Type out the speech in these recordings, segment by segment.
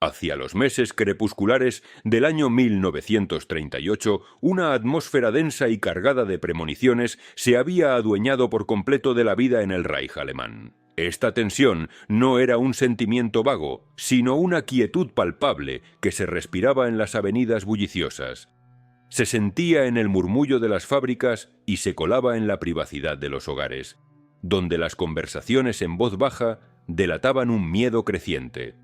Hacia los meses crepusculares del año 1938, una atmósfera densa y cargada de premoniciones se había adueñado por completo de la vida en el Reich alemán. Esta tensión no era un sentimiento vago, sino una quietud palpable que se respiraba en las avenidas bulliciosas. Se sentía en el murmullo de las fábricas y se colaba en la privacidad de los hogares, donde las conversaciones en voz baja delataban un miedo creciente.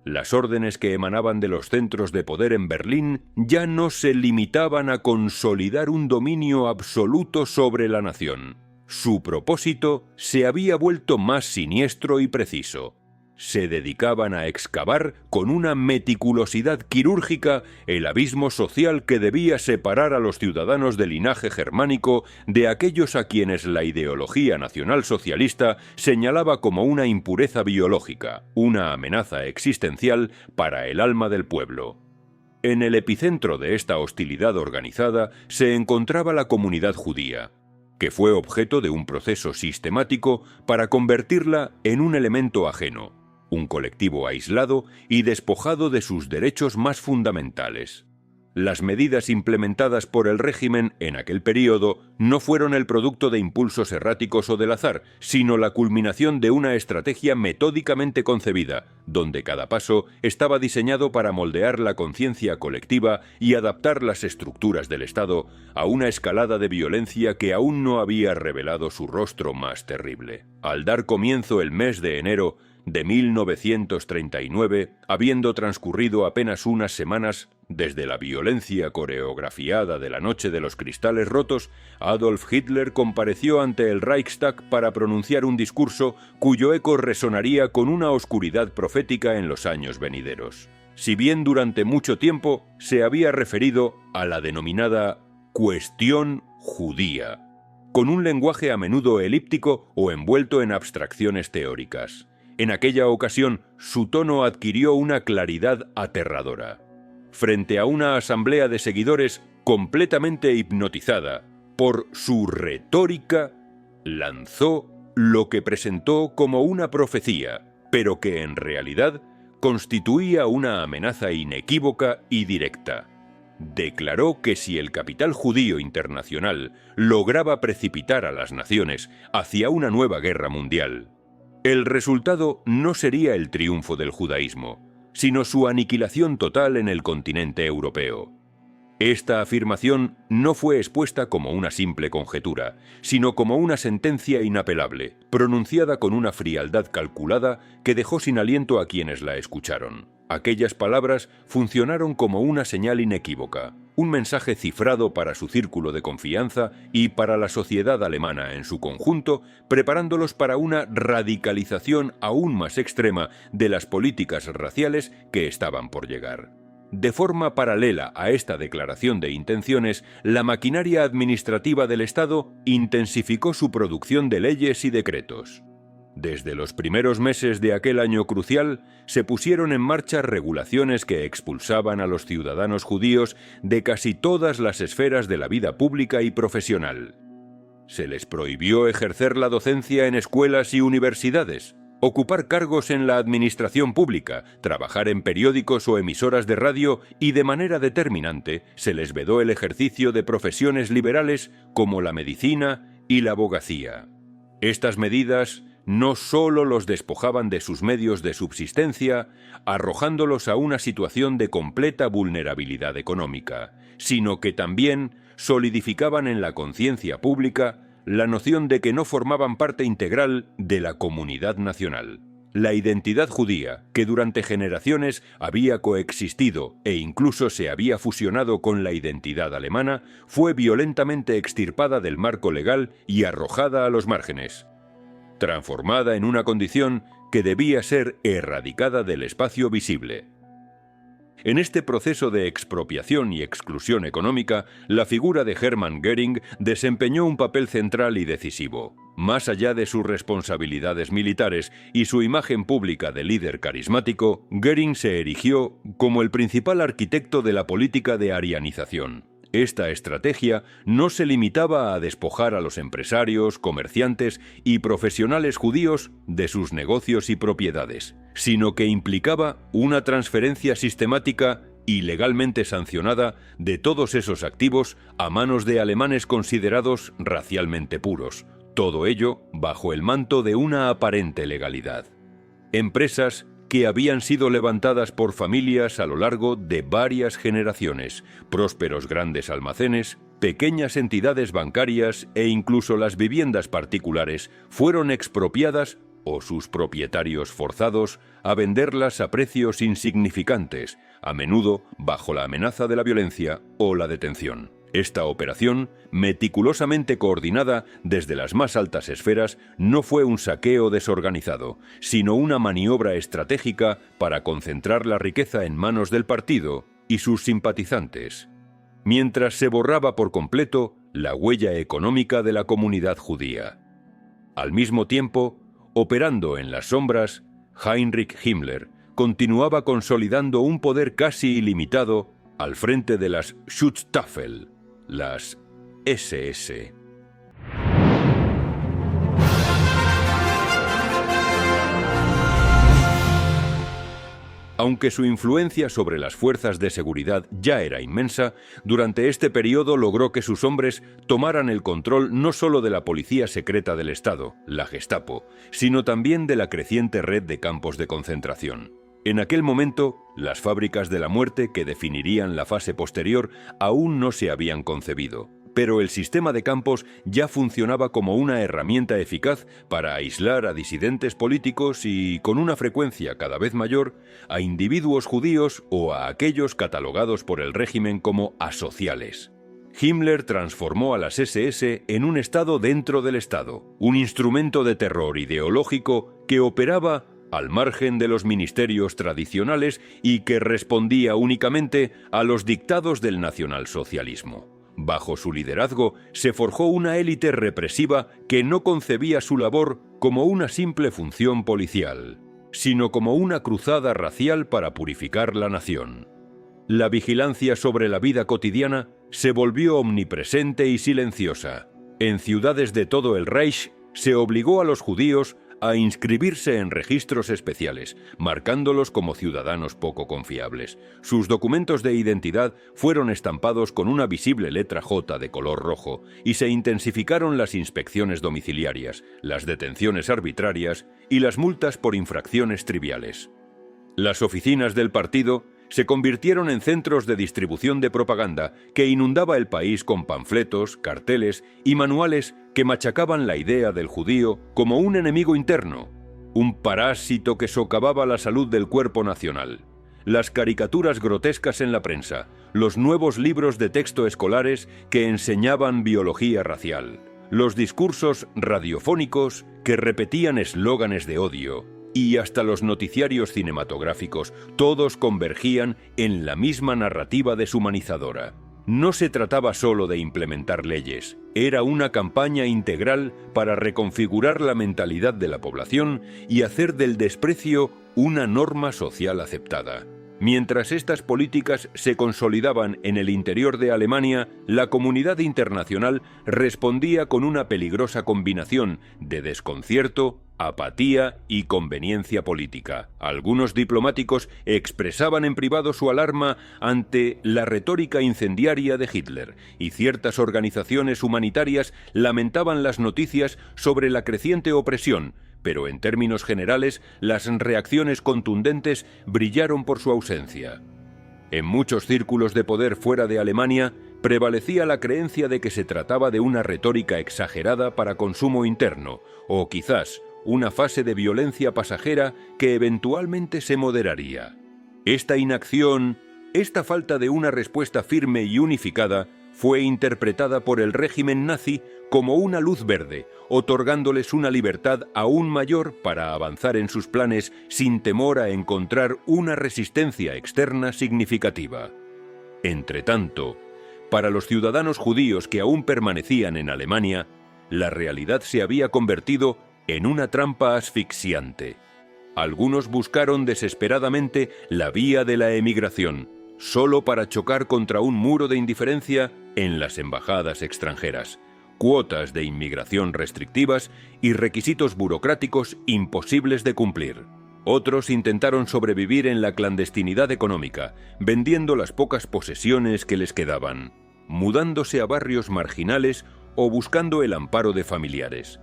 Las órdenes que emanaban de los centros de poder en Berlín ya no se limitaban a consolidar un dominio absoluto sobre la nación. Su propósito se había vuelto más siniestro y preciso. Se dedicaban a excavar con una meticulosidad quirúrgica el abismo social que debía separar a los ciudadanos de linaje germánico de aquellos a quienes la ideología nacionalsocialista señalaba como una impureza biológica, una amenaza existencial para el alma del pueblo. En el epicentro de esta hostilidad organizada se encontraba la comunidad judía, que fue objeto de un proceso sistemático para convertirla en un elemento ajeno, un colectivo aislado y despojado de sus derechos más fundamentales. Las medidas implementadas por el régimen en aquel período no fueron el producto de impulsos erráticos o del azar, sino la culminación de una estrategia metódicamente concebida, donde cada paso estaba diseñado para moldear la conciencia colectiva y adaptar las estructuras del Estado a una escalada de violencia que aún no había revelado su rostro más terrible. Al dar comienzo el mes de enero de 1939, habiendo transcurrido apenas unas semanas desde la violencia coreografiada de la Noche de los Cristales Rotos, Adolf Hitler compareció ante el Reichstag para pronunciar un discurso cuyo eco resonaría con una oscuridad profética en los años venideros. Si bien durante mucho tiempo se había referido a la denominada cuestión judía, con un lenguaje a menudo elíptico o envuelto en abstracciones teóricas. En aquella ocasión, su tono adquirió una claridad aterradora. Frente a una asamblea de seguidores completamente hipnotizada por su retórica, lanzó lo que presentó como una profecía, pero que en realidad constituía una amenaza inequívoca y directa. Declaró que si el capital judío internacional lograba precipitar a las naciones hacia una nueva guerra mundial, el resultado no sería el triunfo del judaísmo, sino su aniquilación total en el continente europeo. Esta afirmación no fue expuesta como una simple conjetura, sino como una sentencia inapelable, pronunciada con una frialdad calculada que dejó sin aliento a quienes la escucharon. Aquellas palabras funcionaron como una señal inequívoca, un mensaje cifrado para su círculo de confianza y para la sociedad alemana en su conjunto, preparándolos para una radicalización aún más extrema de las políticas raciales que estaban por llegar. De forma paralela a esta declaración de intenciones, la maquinaria administrativa del Estado intensificó su producción de leyes y decretos. Desde los primeros meses de aquel año crucial, se pusieron en marcha regulaciones que expulsaban a los ciudadanos judíos de casi todas las esferas de la vida pública y profesional. Se les prohibió ejercer la docencia en escuelas y universidades, ocupar cargos en la administración pública, trabajar en periódicos o emisoras de radio y, de manera determinante, se les vedó el ejercicio de profesiones liberales como la medicina y la abogacía. Estas medidas no solo los despojaban de sus medios de subsistencia, arrojándolos a una situación de completa vulnerabilidad económica, sino que también solidificaban en la conciencia pública la noción de que no formaban parte integral de la comunidad nacional. La identidad judía, que durante generaciones había coexistido e incluso se había fusionado con la identidad alemana, fue violentamente extirpada del marco legal y arrojada a los márgenes, transformada en una condición que debía ser erradicada del espacio visible. En este proceso de expropiación y exclusión económica, la figura de Hermann Göring desempeñó un papel central y decisivo. Más allá de sus responsabilidades militares y su imagen pública de líder carismático, Göring se erigió como el principal arquitecto de la política de arianización. Esta estrategia no se limitaba a despojar a los empresarios, comerciantes y profesionales judíos de sus negocios y propiedades, sino que implicaba una transferencia sistemática y legalmente sancionada de todos esos activos a manos de alemanes considerados racialmente puros, todo ello bajo el manto de una aparente legalidad. Empresas que habían sido levantadas por familias a lo largo de varias generaciones, prósperos grandes almacenes, pequeñas entidades bancarias e incluso las viviendas particulares fueron expropiadas o sus propietarios forzados a venderlas a precios insignificantes, a menudo bajo la amenaza de la violencia o la detención. Esta operación, meticulosamente coordinada desde las más altas esferas, no fue un saqueo desorganizado, sino una maniobra estratégica para concentrar la riqueza en manos del partido y sus simpatizantes, mientras se borraba por completo la huella económica de la comunidad judía. Al mismo tiempo, operando en las sombras, Heinrich Himmler continuaba consolidando un poder casi ilimitado al frente de las Schutzstaffel, las SS. Aunque su influencia sobre las fuerzas de seguridad ya era inmensa, durante este periodo logró que sus hombres tomaran el control no solo de la policía secreta del Estado, la Gestapo, sino también de la creciente red de campos de concentración. En aquel momento, las fábricas de la muerte que definirían la fase posterior aún no se habían concebido, pero el sistema de campos ya funcionaba como una herramienta eficaz para aislar a disidentes políticos y, con una frecuencia cada vez mayor, a individuos judíos o a aquellos catalogados por el régimen como asociales. Himmler transformó a las SS en un Estado dentro del Estado, un instrumento de terror ideológico que operaba al margen de los ministerios tradicionales y que respondía únicamente a los dictados del nacionalsocialismo. Bajo su liderazgo se forjó una élite represiva que no concebía su labor como una simple función policial, sino como una cruzada racial para purificar la nación. La vigilancia sobre la vida cotidiana se volvió omnipresente y silenciosa. En ciudades de todo el Reich se obligó a los judíos a inscribirse en registros especiales, marcándolos como ciudadanos poco confiables. Sus documentos de identidad fueron estampados con una visible letra J de color rojo y se intensificaron las inspecciones domiciliarias, las detenciones arbitrarias y las multas por infracciones triviales. Las oficinas del partido se convirtieron en centros de distribución de propaganda que inundaba el país con panfletos, carteles y manuales que machacaban la idea del judío como un enemigo interno, un parásito que socavaba la salud del cuerpo nacional. Las caricaturas grotescas en la prensa, los nuevos libros de texto escolares que enseñaban biología racial, los discursos radiofónicos que repetían eslóganes de odio, y hasta los noticiarios cinematográficos, todos convergían en la misma narrativa deshumanizadora. No se trataba solo de implementar leyes, era una campaña integral para reconfigurar la mentalidad de la población y hacer del desprecio una norma social aceptada. Mientras estas políticas se consolidaban en el interior de Alemania, la comunidad internacional respondía con una peligrosa combinación de desconcierto, apatía y conveniencia política. Algunos diplomáticos expresaban en privado su alarma ante la retórica incendiaria de Hitler, y ciertas organizaciones humanitarias lamentaban las noticias sobre la creciente opresión, pero en términos generales las reacciones contundentes brillaron por su ausencia. En muchos círculos de poder fuera de Alemania prevalecía la creencia de que se trataba de una retórica exagerada para consumo interno, o quizás una fase de violencia pasajera que eventualmente se moderaría. Esta inacción, esta falta de una respuesta firme y unificada, fue interpretada por el régimen nazi como una luz verde, otorgándoles una libertad aún mayor para avanzar en sus planes sin temor a encontrar una resistencia externa significativa. Entretanto, para los ciudadanos judíos que aún permanecían en Alemania, la realidad se había convertido en una trampa asfixiante. Algunos buscaron desesperadamente la vía de la emigración, solo para chocar contra un muro de indiferencia en las embajadas extranjeras, cuotas de inmigración restrictivas y requisitos burocráticos imposibles de cumplir. Otros intentaron sobrevivir en la clandestinidad económica, vendiendo las pocas posesiones que les quedaban, mudándose a barrios marginales o buscando el amparo de familiares.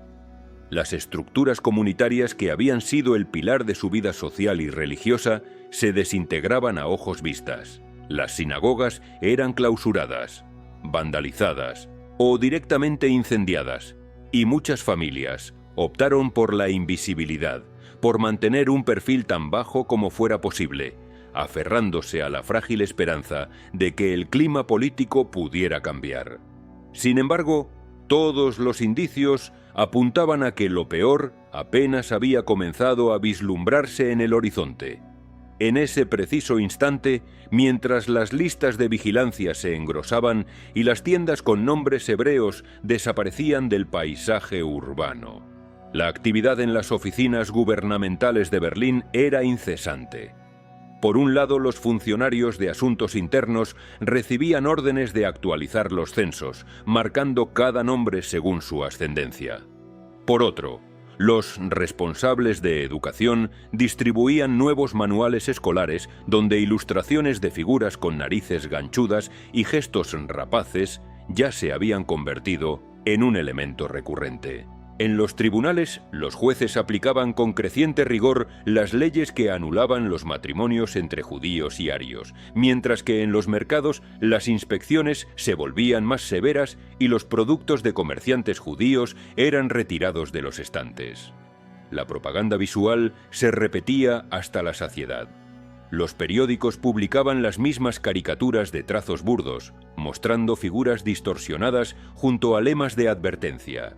Las estructuras comunitarias que habían sido el pilar de su vida social y religiosa se desintegraban a ojos vistas. Las sinagogas eran clausuradas, vandalizadas o directamente incendiadas, y muchas familias optaron por la invisibilidad, por mantener un perfil tan bajo como fuera posible, aferrándose a la frágil esperanza de que el clima político pudiera cambiar. Sin embargo, todos los indicios apuntaban a que lo peor apenas había comenzado a vislumbrarse en el horizonte. En ese preciso instante, mientras las listas de vigilancia se engrosaban y las tiendas con nombres hebreos desaparecían del paisaje urbano, la actividad en las oficinas gubernamentales de Berlín era incesante. Por un lado, los funcionarios de asuntos internos recibían órdenes de actualizar los censos, marcando cada nombre según su ascendencia. Por otro, los responsables de educación distribuían nuevos manuales escolares donde ilustraciones de figuras con narices ganchudas y gestos rapaces ya se habían convertido en un elemento recurrente. En los tribunales, los jueces aplicaban con creciente rigor las leyes que anulaban los matrimonios entre judíos y arios, mientras que en los mercados las inspecciones se volvían más severas y los productos de comerciantes judíos eran retirados de los estantes. La propaganda visual se repetía hasta la saciedad. Los periódicos publicaban las mismas caricaturas de trazos burdos, mostrando figuras distorsionadas junto a lemas de advertencia.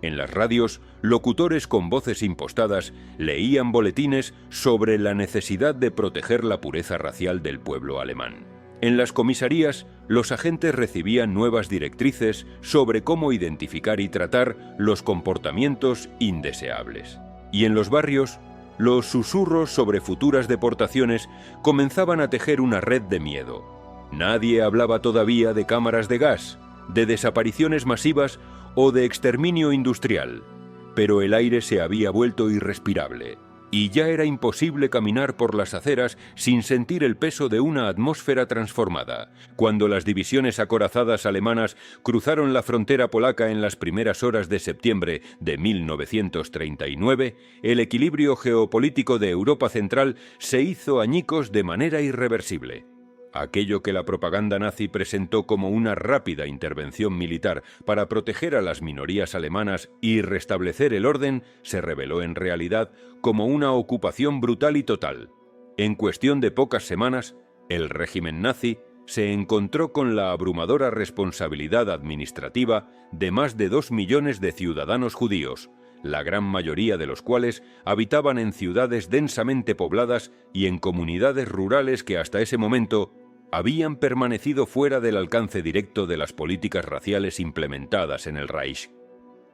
En las radios, locutores con voces impostadas leían boletines sobre la necesidad de proteger la pureza racial del pueblo alemán. En las comisarías, los agentes recibían nuevas directrices sobre cómo identificar y tratar los comportamientos indeseables. Y en los barrios, los susurros sobre futuras deportaciones comenzaban a tejer una red de miedo. Nadie hablaba todavía de cámaras de gas, de desapariciones masivas o de exterminio industrial, pero el aire se había vuelto irrespirable, y ya era imposible caminar por las aceras sin sentir el peso de una atmósfera transformada. Cuando las divisiones acorazadas alemanas cruzaron la frontera polaca en las primeras horas de septiembre de 1939, el equilibrio geopolítico de Europa Central se hizo añicos de manera irreversible. Aquello que la propaganda nazi presentó como una rápida intervención militar para proteger a las minorías alemanas y restablecer el orden se reveló en realidad como una ocupación brutal y total. En cuestión de pocas semanas, el régimen nazi se encontró con la abrumadora responsabilidad administrativa de más de 2 millones de ciudadanos judíos, la gran mayoría de los cuales habitaban en ciudades densamente pobladas y en comunidades rurales que hasta ese momento habían permanecido fuera del alcance directo de las políticas raciales implementadas en el Reich.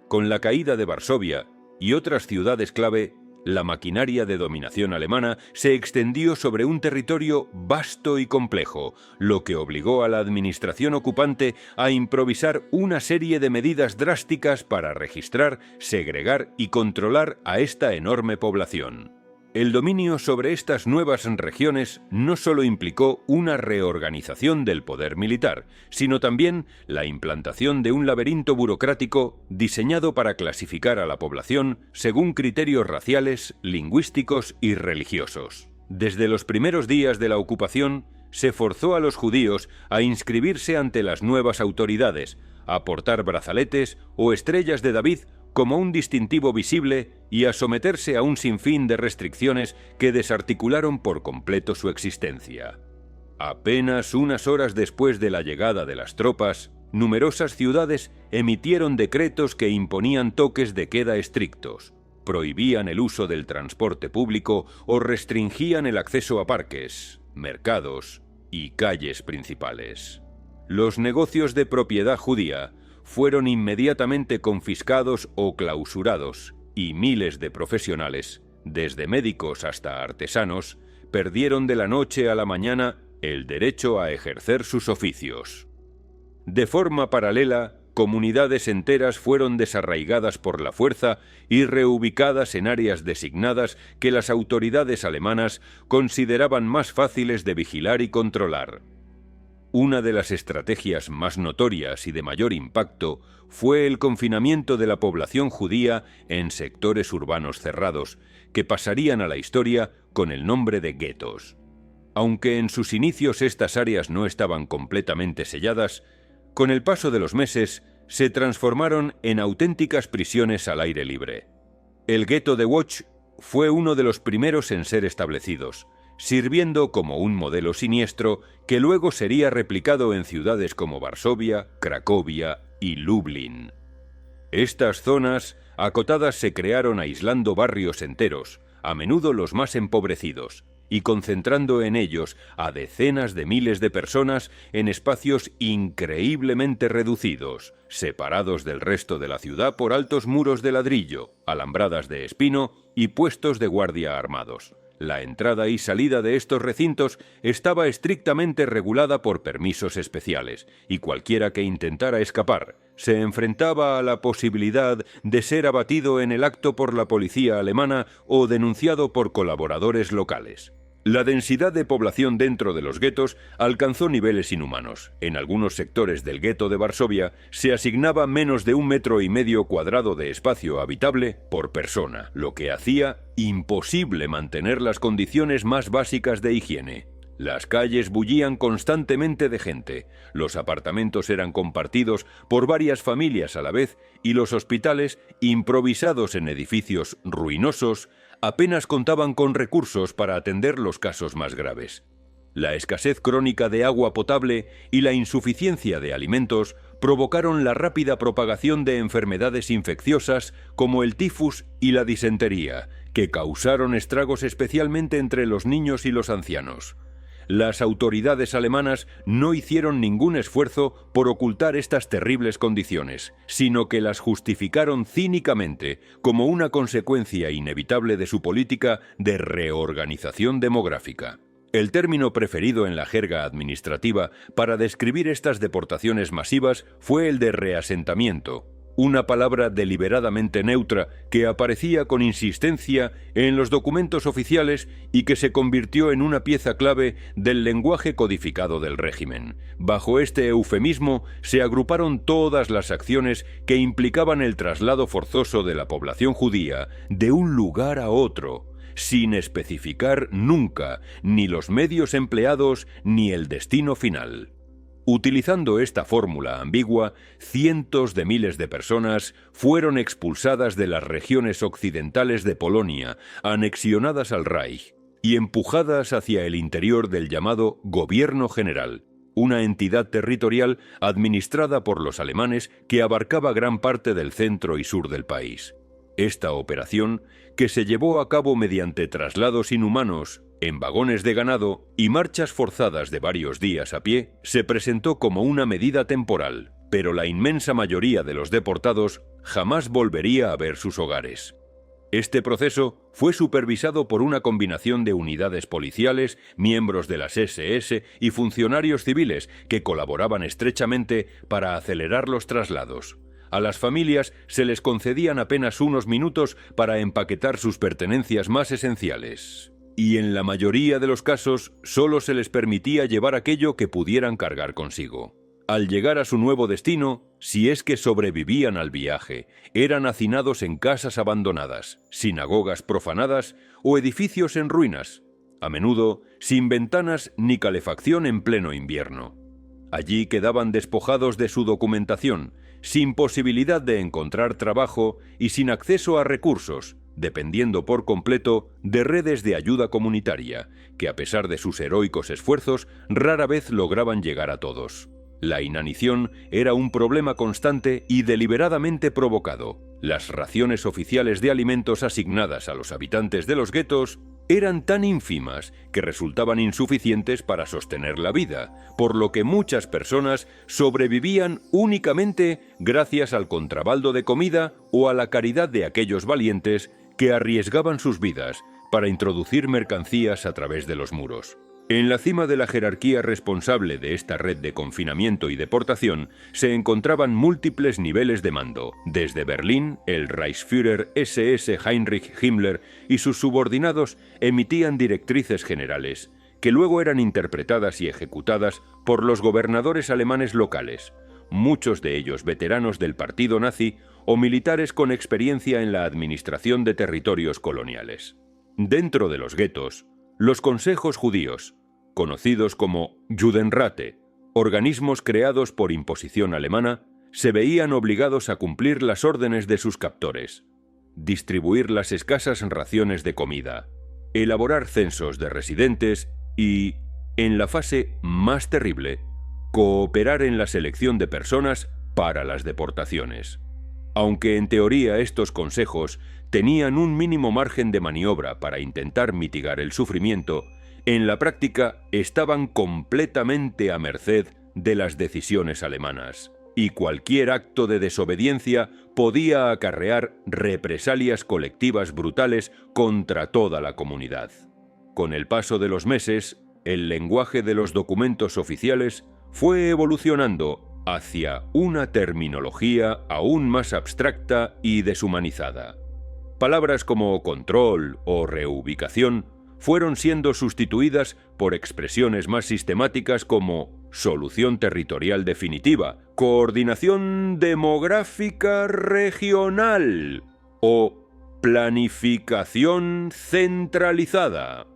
Con la caída de Varsovia y otras ciudades clave, la maquinaria de dominación alemana se extendió sobre un territorio vasto y complejo, lo que obligó a la administración ocupante a improvisar una serie de medidas drásticas para registrar, segregar y controlar a esta enorme población. El dominio sobre estas nuevas regiones no solo implicó una reorganización del poder militar, sino también la implantación de un laberinto burocrático diseñado para clasificar a la población según criterios raciales, lingüísticos y religiosos. Desde los primeros días de la ocupación, se forzó a los judíos a inscribirse ante las nuevas autoridades, a portar brazaletes o estrellas de David como un distintivo visible y a someterse a un sinfín de restricciones que desarticularon por completo su existencia. Apenas unas horas después de la llegada de las tropas, numerosas ciudades emitieron decretos que imponían toques de queda estrictos, prohibían el uso del transporte público o restringían el acceso a parques, mercados y calles principales. Los negocios de propiedad judía fueron inmediatamente confiscados o clausurados, y miles de profesionales, desde médicos hasta artesanos, perdieron de la noche a la mañana el derecho a ejercer sus oficios. De forma paralela, comunidades enteras fueron desarraigadas por la fuerza y reubicadas en áreas designadas que las autoridades alemanas consideraban más fáciles de vigilar y controlar. Una de las estrategias más notorias y de mayor impacto fue el confinamiento de la población judía en sectores urbanos cerrados, que pasarían a la historia con el nombre de guetos. Aunque en sus inicios estas áreas no estaban completamente selladas, con el paso de los meses se transformaron en auténticas prisiones al aire libre. El gueto de Łódź fue uno de los primeros en ser establecidos, sirviendo como un modelo siniestro que luego sería replicado en ciudades como Varsovia, Cracovia y Lublin. Estas zonas acotadas se crearon aislando barrios enteros, a menudo los más empobrecidos, y concentrando en ellos a decenas de miles de personas en espacios increíblemente reducidos, separados del resto de la ciudad por altos muros de ladrillo, alambradas de espino y puestos de guardia armados. La entrada y salida de estos recintos estaba estrictamente regulada por permisos especiales, y cualquiera que intentara escapar se enfrentaba a la posibilidad de ser abatido en el acto por la policía alemana o denunciado por colaboradores locales. La densidad de población dentro de los guetos alcanzó niveles inhumanos. En algunos sectores del gueto de Varsovia se asignaba menos de 1,5 metros cuadrados de espacio habitable por persona, lo que hacía imposible mantener las condiciones más básicas de higiene. Las calles bullían constantemente de gente, los apartamentos eran compartidos por varias familias a la vez y los hospitales, improvisados en edificios ruinosos, apenas contaban con recursos para atender los casos más graves. La escasez crónica de agua potable y la insuficiencia de alimentos provocaron la rápida propagación de enfermedades infecciosas como el tifus y la disentería, que causaron estragos especialmente entre los niños y los ancianos. Las autoridades alemanas no hicieron ningún esfuerzo por ocultar estas terribles condiciones, sino que las justificaron cínicamente como una consecuencia inevitable de su política de reorganización demográfica. El término preferido en la jerga administrativa para describir estas deportaciones masivas fue el de reasentamiento, una palabra deliberadamente neutra que aparecía con insistencia en los documentos oficiales y que se convirtió en una pieza clave del lenguaje codificado del régimen. Bajo este eufemismo se agruparon todas las acciones que implicaban el traslado forzoso de la población judía de un lugar a otro, sin especificar nunca ni los medios empleados ni el destino final. Utilizando esta fórmula ambigua, cientos de miles de personas fueron expulsadas de las regiones occidentales de Polonia, anexionadas al Reich, y empujadas hacia el interior del llamado Gobierno General, una entidad territorial administrada por los alemanes que abarcaba gran parte del centro y sur del país. Esta operación, que se llevó a cabo mediante traslados inhumanos en vagones de ganado y marchas forzadas de varios días a pie, se presentó como una medida temporal, pero la inmensa mayoría de los deportados jamás volvería a ver sus hogares. Este proceso fue supervisado por una combinación de unidades policiales, miembros de las SS y funcionarios civiles que colaboraban estrechamente para acelerar los traslados. A las familias se les concedían apenas unos minutos para empaquetar sus pertenencias más esenciales. Y en la mayoría de los casos solo se les permitía llevar aquello que pudieran cargar consigo. Al llegar a su nuevo destino, si es que sobrevivían al viaje, eran hacinados en casas abandonadas, sinagogas profanadas o edificios en ruinas, a menudo sin ventanas ni calefacción en pleno invierno. Allí quedaban despojados de su documentación, sin posibilidad de encontrar trabajo y sin acceso a recursos, dependiendo por completo de redes de ayuda comunitaria, que a pesar de sus heroicos esfuerzos, rara vez lograban llegar a todos. La inanición era un problema constante y deliberadamente provocado. Las raciones oficiales de alimentos asignadas a los habitantes de los guetos eran tan ínfimas que resultaban insuficientes para sostener la vida, por lo que muchas personas sobrevivían únicamente gracias al contrabando de comida o a la caridad de aquellos valientes que arriesgaban sus vidas para introducir mercancías a través de los muros. En la cima de la jerarquía responsable de esta red de confinamiento y deportación se encontraban múltiples niveles de mando. Desde Berlín, el Reichsführer SS Heinrich Himmler y sus subordinados emitían directrices generales, que luego eran interpretadas y ejecutadas por los gobernadores alemanes locales, muchos de ellos veteranos del partido nazi o militares con experiencia en la administración de territorios coloniales. Dentro de los guetos, los consejos judíos, conocidos como Judenrate, organismos creados por imposición alemana, se veían obligados a cumplir las órdenes de sus captores, distribuir las escasas raciones de comida, elaborar censos de residentes y, en la fase más terrible, cooperar en la selección de personas para las deportaciones. Aunque en teoría estos consejos tenían un mínimo margen de maniobra para intentar mitigar el sufrimiento, en la práctica estaban completamente a merced de las decisiones alemanas, y cualquier acto de desobediencia podía acarrear represalias colectivas brutales contra toda la comunidad. Con el paso de los meses, el lenguaje de los documentos oficiales fue evolucionando hacia una terminología aún más abstracta y deshumanizada. Palabras como control o reubicación fueron siendo sustituidas por expresiones más sistemáticas como solución territorial definitiva, coordinación demográfica regional o planificación centralizada.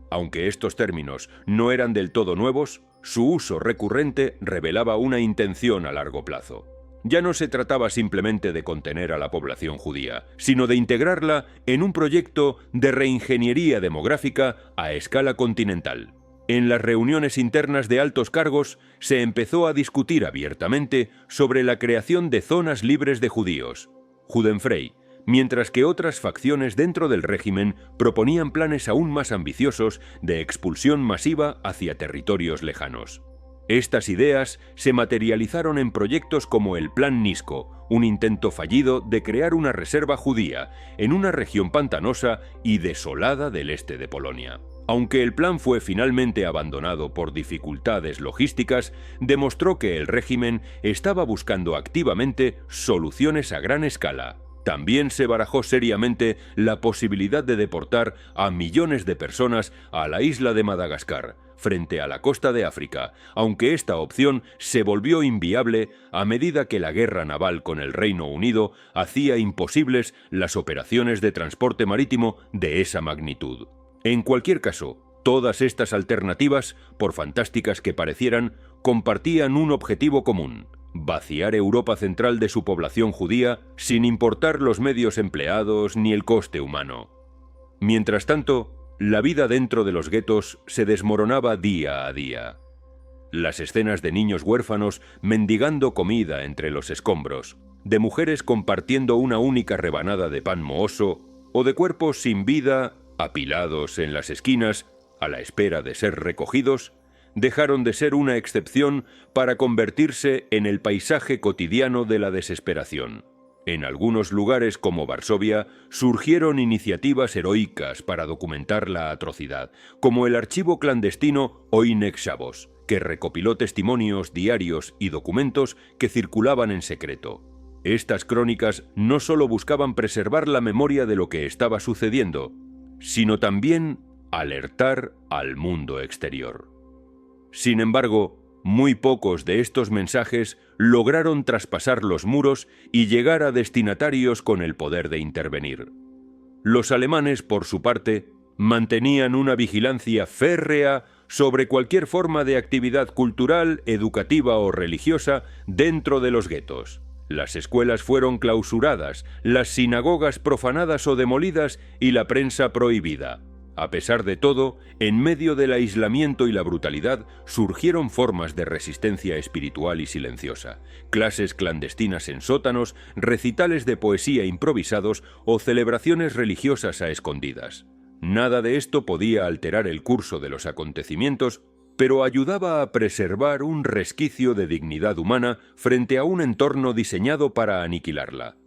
Aunque estos términos no eran del todo nuevos, su uso recurrente revelaba una intención a largo plazo. Ya no se trataba simplemente de contener a la población judía, sino de integrarla en un proyecto de reingeniería demográfica a escala continental. En las reuniones internas de altos cargos se empezó a discutir abiertamente sobre la creación de zonas libres de judíos, Judenfrei, mientras que otras facciones dentro del régimen proponían planes aún más ambiciosos de expulsión masiva hacia territorios lejanos. Estas ideas se materializaron en proyectos como el Plan Nisko, un intento fallido de crear una reserva judía en una región pantanosa y desolada del este de Polonia. Aunque el plan fue finalmente abandonado por dificultades logísticas, demostró que el régimen estaba buscando activamente soluciones a gran escala. También se barajó seriamente la posibilidad de deportar a millones de personas a la isla de Madagascar, frente a la costa de África, aunque esta opción se volvió inviable a medida que la guerra naval con el Reino Unido hacía imposibles las operaciones de transporte marítimo de esa magnitud. En cualquier caso, todas estas alternativas, por fantásticas que parecieran, compartían un objetivo común: vaciar Europa central de su población judía sin importar los medios empleados ni el coste humano. Mientras tanto, la vida dentro de los guetos se desmoronaba día a día. Las escenas de niños huérfanos mendigando comida entre los escombros, de mujeres compartiendo una única rebanada de pan mohoso, o de cuerpos sin vida apilados en las esquinas a la espera de ser recogidos, dejaron de ser una excepción para convertirse en el paisaje cotidiano de la desesperación. En algunos lugares como Varsovia surgieron iniciativas heroicas para documentar la atrocidad, como el archivo clandestino Oynek Shavos, que recopiló testimonios, diarios y documentos que circulaban en secreto. Estas crónicas no solo buscaban preservar la memoria de lo que estaba sucediendo, sino también alertar al mundo exterior. Sin embargo, muy pocos de estos mensajes lograron traspasar los muros y llegar a destinatarios con el poder de intervenir. Los alemanes, por su parte, mantenían una vigilancia férrea sobre cualquier forma de actividad cultural, educativa o religiosa dentro de los guetos. Las escuelas fueron clausuradas, las sinagogas profanadas o demolidas y la prensa prohibida. A pesar de todo, en medio del aislamiento y la brutalidad, surgieron formas de resistencia espiritual y silenciosa, clases clandestinas en sótanos, recitales de poesía improvisados o celebraciones religiosas a escondidas. Nada de esto podía alterar el curso de los acontecimientos, pero ayudaba a preservar un resquicio de dignidad humana frente a un entorno diseñado para aniquilarla.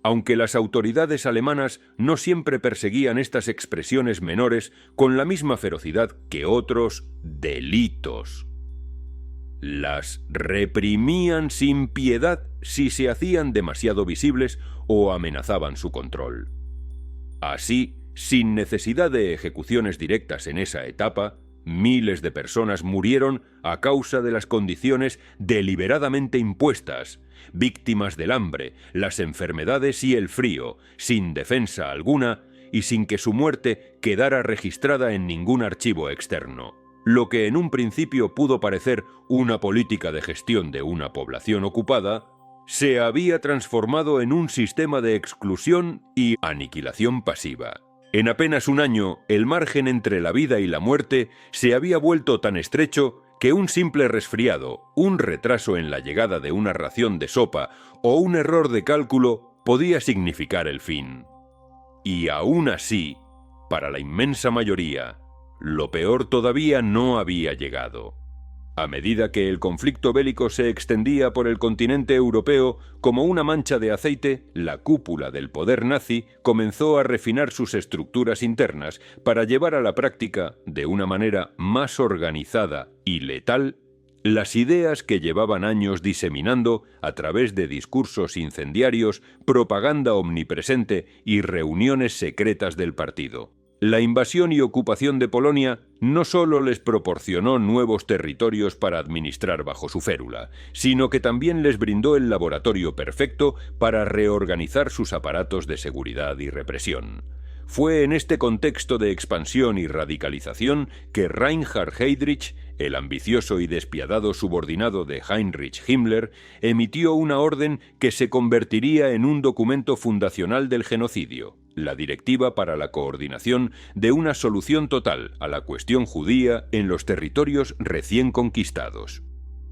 aunque las autoridades alemanas no siempre perseguían estas expresiones menores con la misma ferocidad que otros delitos. Las reprimían sin piedad si se hacían demasiado visibles o amenazaban su control. Así, sin necesidad de ejecuciones directas en esa etapa, miles de personas murieron a causa de las condiciones deliberadamente impuestas, víctimas del hambre, las enfermedades y el frío, sin defensa alguna y sin que su muerte quedara registrada en ningún archivo externo. Lo que en un principio pudo parecer una política de gestión de una población ocupada, se había transformado en un sistema de exclusión y aniquilación pasiva. En apenas un año, el margen entre la vida y la muerte se había vuelto tan estrecho que un simple resfriado, un retraso en la llegada de una ración de sopa o un error de cálculo podía significar el fin. Y aún así, para la inmensa mayoría, lo peor todavía no había llegado. A medida que el conflicto bélico se extendía por el continente europeo como una mancha de aceite, la cúpula del poder nazi comenzó a refinar sus estructuras internas para llevar a la práctica, de una manera más organizada y letal, las ideas que llevaban años diseminando a través de discursos incendiarios, propaganda omnipresente y reuniones secretas del partido. La invasión y ocupación de Polonia no solo les proporcionó nuevos territorios para administrar bajo su férula, sino que también les brindó el laboratorio perfecto para reorganizar sus aparatos de seguridad y represión. Fue en este contexto de expansión y radicalización que Reinhard Heydrich, el ambicioso y despiadado subordinado de Heinrich Himmler, emitió una orden que se convertiría en un documento fundacional del genocidio: la Directiva para la Coordinación de una Solución Total a la Cuestión Judía en los territorios recién conquistados.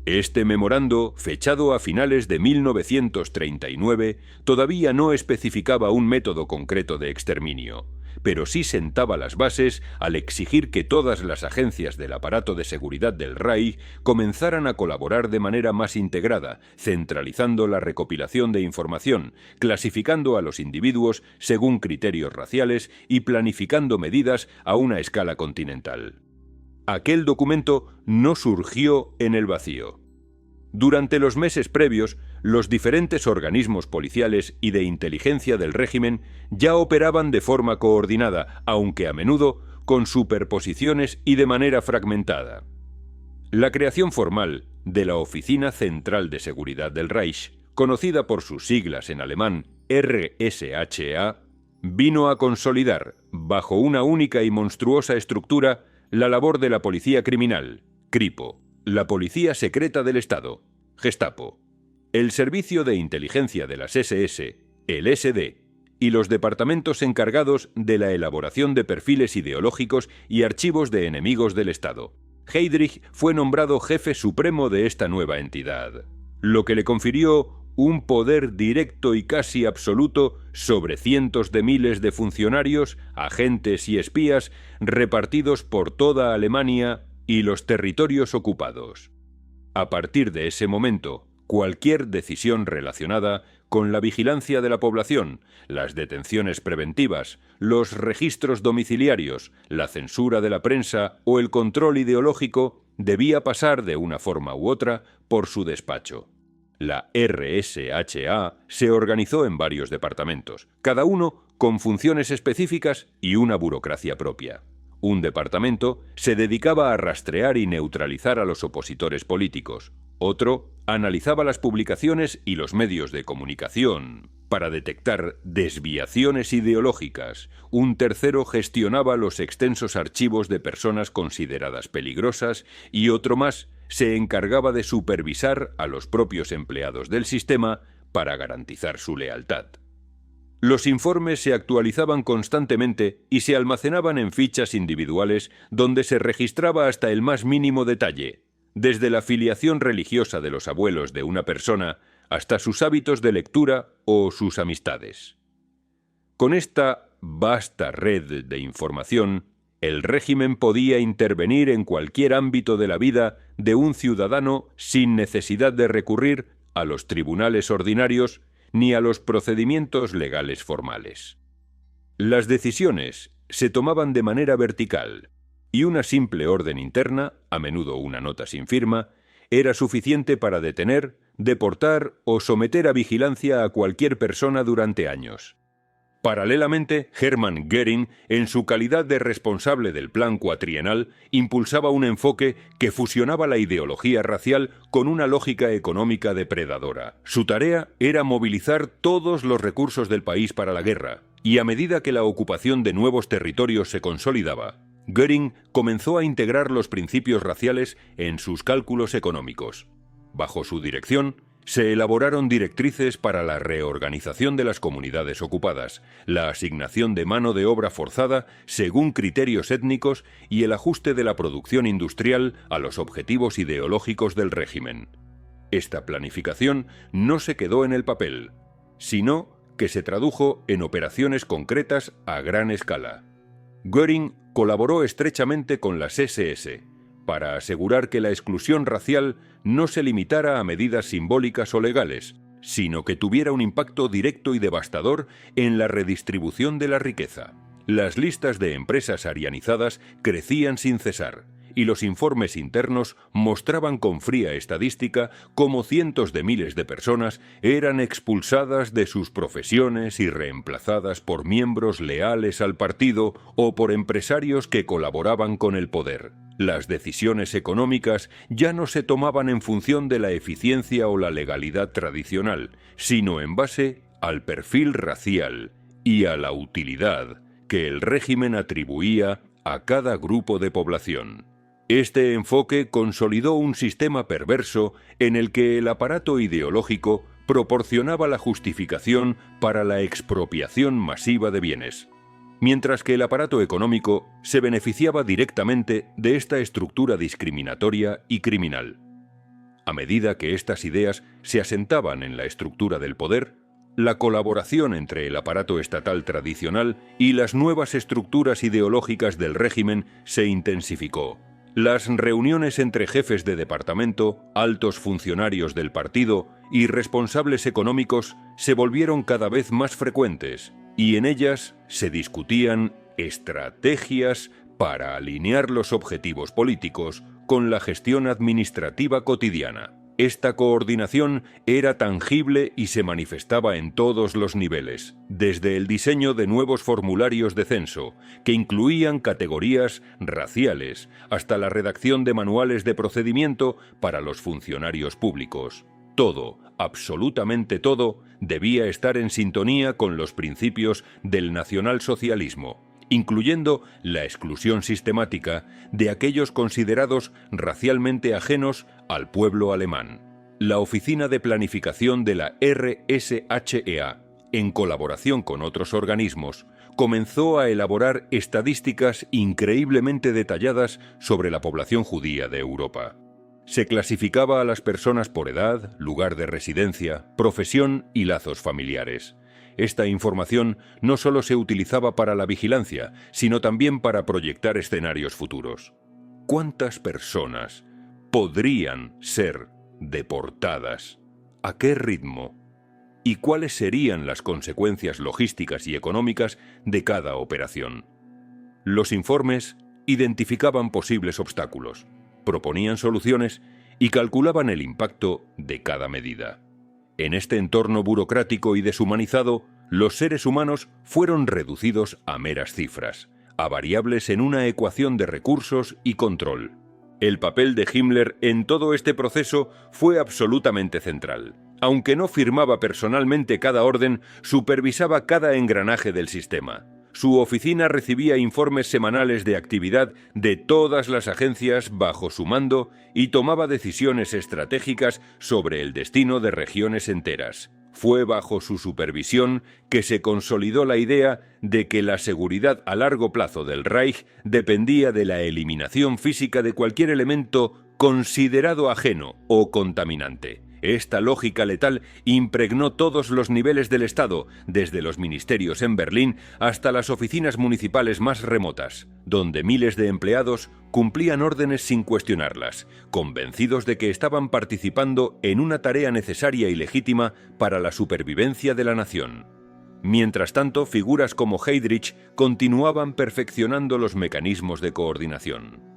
Este memorando, fechado a finales de 1939, todavía no especificaba un método concreto de exterminio, pero sí sentaba las bases al exigir que todas las agencias del aparato de seguridad del Reich comenzaran a colaborar de manera más integrada, centralizando la recopilación de información, clasificando a los individuos según criterios raciales y planificando medidas a una escala continental. Aquel documento no surgió en el vacío. Durante los meses previos, los diferentes organismos policiales y de inteligencia del régimen ya operaban de forma coordinada, aunque a menudo con superposiciones y de manera fragmentada. La creación formal de la Oficina Central de Seguridad del Reich, conocida por sus siglas en alemán RSHA, vino a consolidar, bajo una única y monstruosa estructura, la labor de la policía criminal, Kripo, la policía secreta del Estado, Gestapo, el servicio de inteligencia de las SS, el SD, y los departamentos encargados de la elaboración de perfiles ideológicos y archivos de enemigos del Estado. Heydrich fue nombrado jefe supremo de esta nueva entidad, lo que le confirió un poder directo y casi absoluto sobre cientos de miles de funcionarios, agentes y espías repartidos por toda Alemania y los territorios ocupados. A partir de ese momento, cualquier decisión relacionada con la vigilancia de la población, las detenciones preventivas, los registros domiciliarios, la censura de la prensa o el control ideológico debía pasar de una forma u otra por su despacho. La RSHA se organizó en varios departamentos, cada uno con funciones específicas y una burocracia propia. Un departamento se dedicaba a rastrear y neutralizar a los opositores políticos. Otro analizaba las publicaciones y los medios de comunicación para detectar desviaciones ideológicas. Un tercero gestionaba los extensos archivos de personas consideradas peligrosas y otro más se encargaba de supervisar a los propios empleados del sistema para garantizar su lealtad. Los informes se actualizaban constantemente y se almacenaban en fichas individuales donde se registraba hasta el más mínimo detalle, desde la filiación religiosa de los abuelos de una persona hasta sus hábitos de lectura o sus amistades. Con esta vasta red de información, el régimen podía intervenir en cualquier ámbito de la vida de un ciudadano sin necesidad de recurrir a los tribunales ordinarios ni a los procedimientos legales formales. Las decisiones se tomaban de manera vertical, y una simple orden interna, a menudo una nota sin firma, era suficiente para detener, deportar o someter a vigilancia a cualquier persona durante años. Paralelamente, Hermann Göring, en su calidad de responsable del Plan Cuatrienal, impulsaba un enfoque que fusionaba la ideología racial con una lógica económica depredadora. Su tarea era movilizar todos los recursos del país para la guerra, y a medida que la ocupación de nuevos territorios se consolidaba, Göring comenzó a integrar los principios raciales en sus cálculos económicos. Bajo su dirección, se elaboraron directrices para la reorganización de las comunidades ocupadas, la asignación de mano de obra forzada según criterios étnicos y el ajuste de la producción industrial a los objetivos ideológicos del régimen. Esta planificación no se quedó en el papel, sino que se tradujo en operaciones concretas a gran escala. Göring colaboró estrechamente con las SS para asegurar que la exclusión racial no se limitara a medidas simbólicas o legales, sino que tuviera un impacto directo y devastador en la redistribución de la riqueza. Las listas de empresas arianizadas crecían sin cesar, y los informes internos mostraban con fría estadística cómo cientos de miles de personas eran expulsadas de sus profesiones y reemplazadas por miembros leales al partido o por empresarios que colaboraban con el poder. Las decisiones económicas ya no se tomaban en función de la eficiencia o la legalidad tradicional, sino en base al perfil racial y a la utilidad que el régimen atribuía a cada grupo de población. Este enfoque consolidó un sistema perverso en el que el aparato ideológico proporcionaba la justificación para la expropiación masiva de bienes, mientras que el aparato económico se beneficiaba directamente de esta estructura discriminatoria y criminal. A medida que estas ideas se asentaban en la estructura del poder, la colaboración entre el aparato estatal tradicional y las nuevas estructuras ideológicas del régimen se intensificó. Las reuniones entre jefes de departamento, altos funcionarios del partido y responsables económicos se volvieron cada vez más frecuentes, y en ellas se discutían estrategias para alinear los objetivos políticos con la gestión administrativa cotidiana. Esta coordinación era tangible y se manifestaba en todos los niveles, desde el diseño de nuevos formularios de censo, que incluían categorías raciales, hasta la redacción de manuales de procedimiento para los funcionarios públicos. Todo, absolutamente todo, debía estar en sintonía con los principios del nacionalsocialismo, incluyendo la exclusión sistemática de aquellos considerados racialmente ajenos al pueblo alemán. La Oficina de Planificación de la RSHEA, en colaboración con otros organismos, comenzó a elaborar estadísticas increíblemente detalladas sobre la población judía de Europa. Se clasificaba a las personas por edad, lugar de residencia, profesión y lazos familiares. Esta información no solo se utilizaba para la vigilancia, sino también para proyectar escenarios futuros. ¿Cuántas personas podrían ser deportadas? ¿A qué ritmo? ¿Y cuáles serían las consecuencias logísticas y económicas de cada operación? Los informes identificaban posibles obstáculos, proponían soluciones y calculaban el impacto de cada medida. En este entorno burocrático y deshumanizado, los seres humanos fueron reducidos a meras cifras, a variables en una ecuación de recursos y control. El papel de Himmler en todo este proceso fue absolutamente central. Aunque no firmaba personalmente cada orden, supervisaba cada engranaje del sistema. Su oficina recibía informes semanales de actividad de todas las agencias bajo su mando y tomaba decisiones estratégicas sobre el destino de regiones enteras. Fue bajo su supervisión que se consolidó la idea de que la seguridad a largo plazo del Reich dependía de la eliminación física de cualquier elemento considerado ajeno o contaminante. Esta lógica letal impregnó todos los niveles del Estado, desde los ministerios en Berlín hasta las oficinas municipales más remotas, donde miles de empleados cumplían órdenes sin cuestionarlas, convencidos de que estaban participando en una tarea necesaria y legítima para la supervivencia de la nación. Mientras tanto, figuras como Heydrich continuaban perfeccionando los mecanismos de coordinación.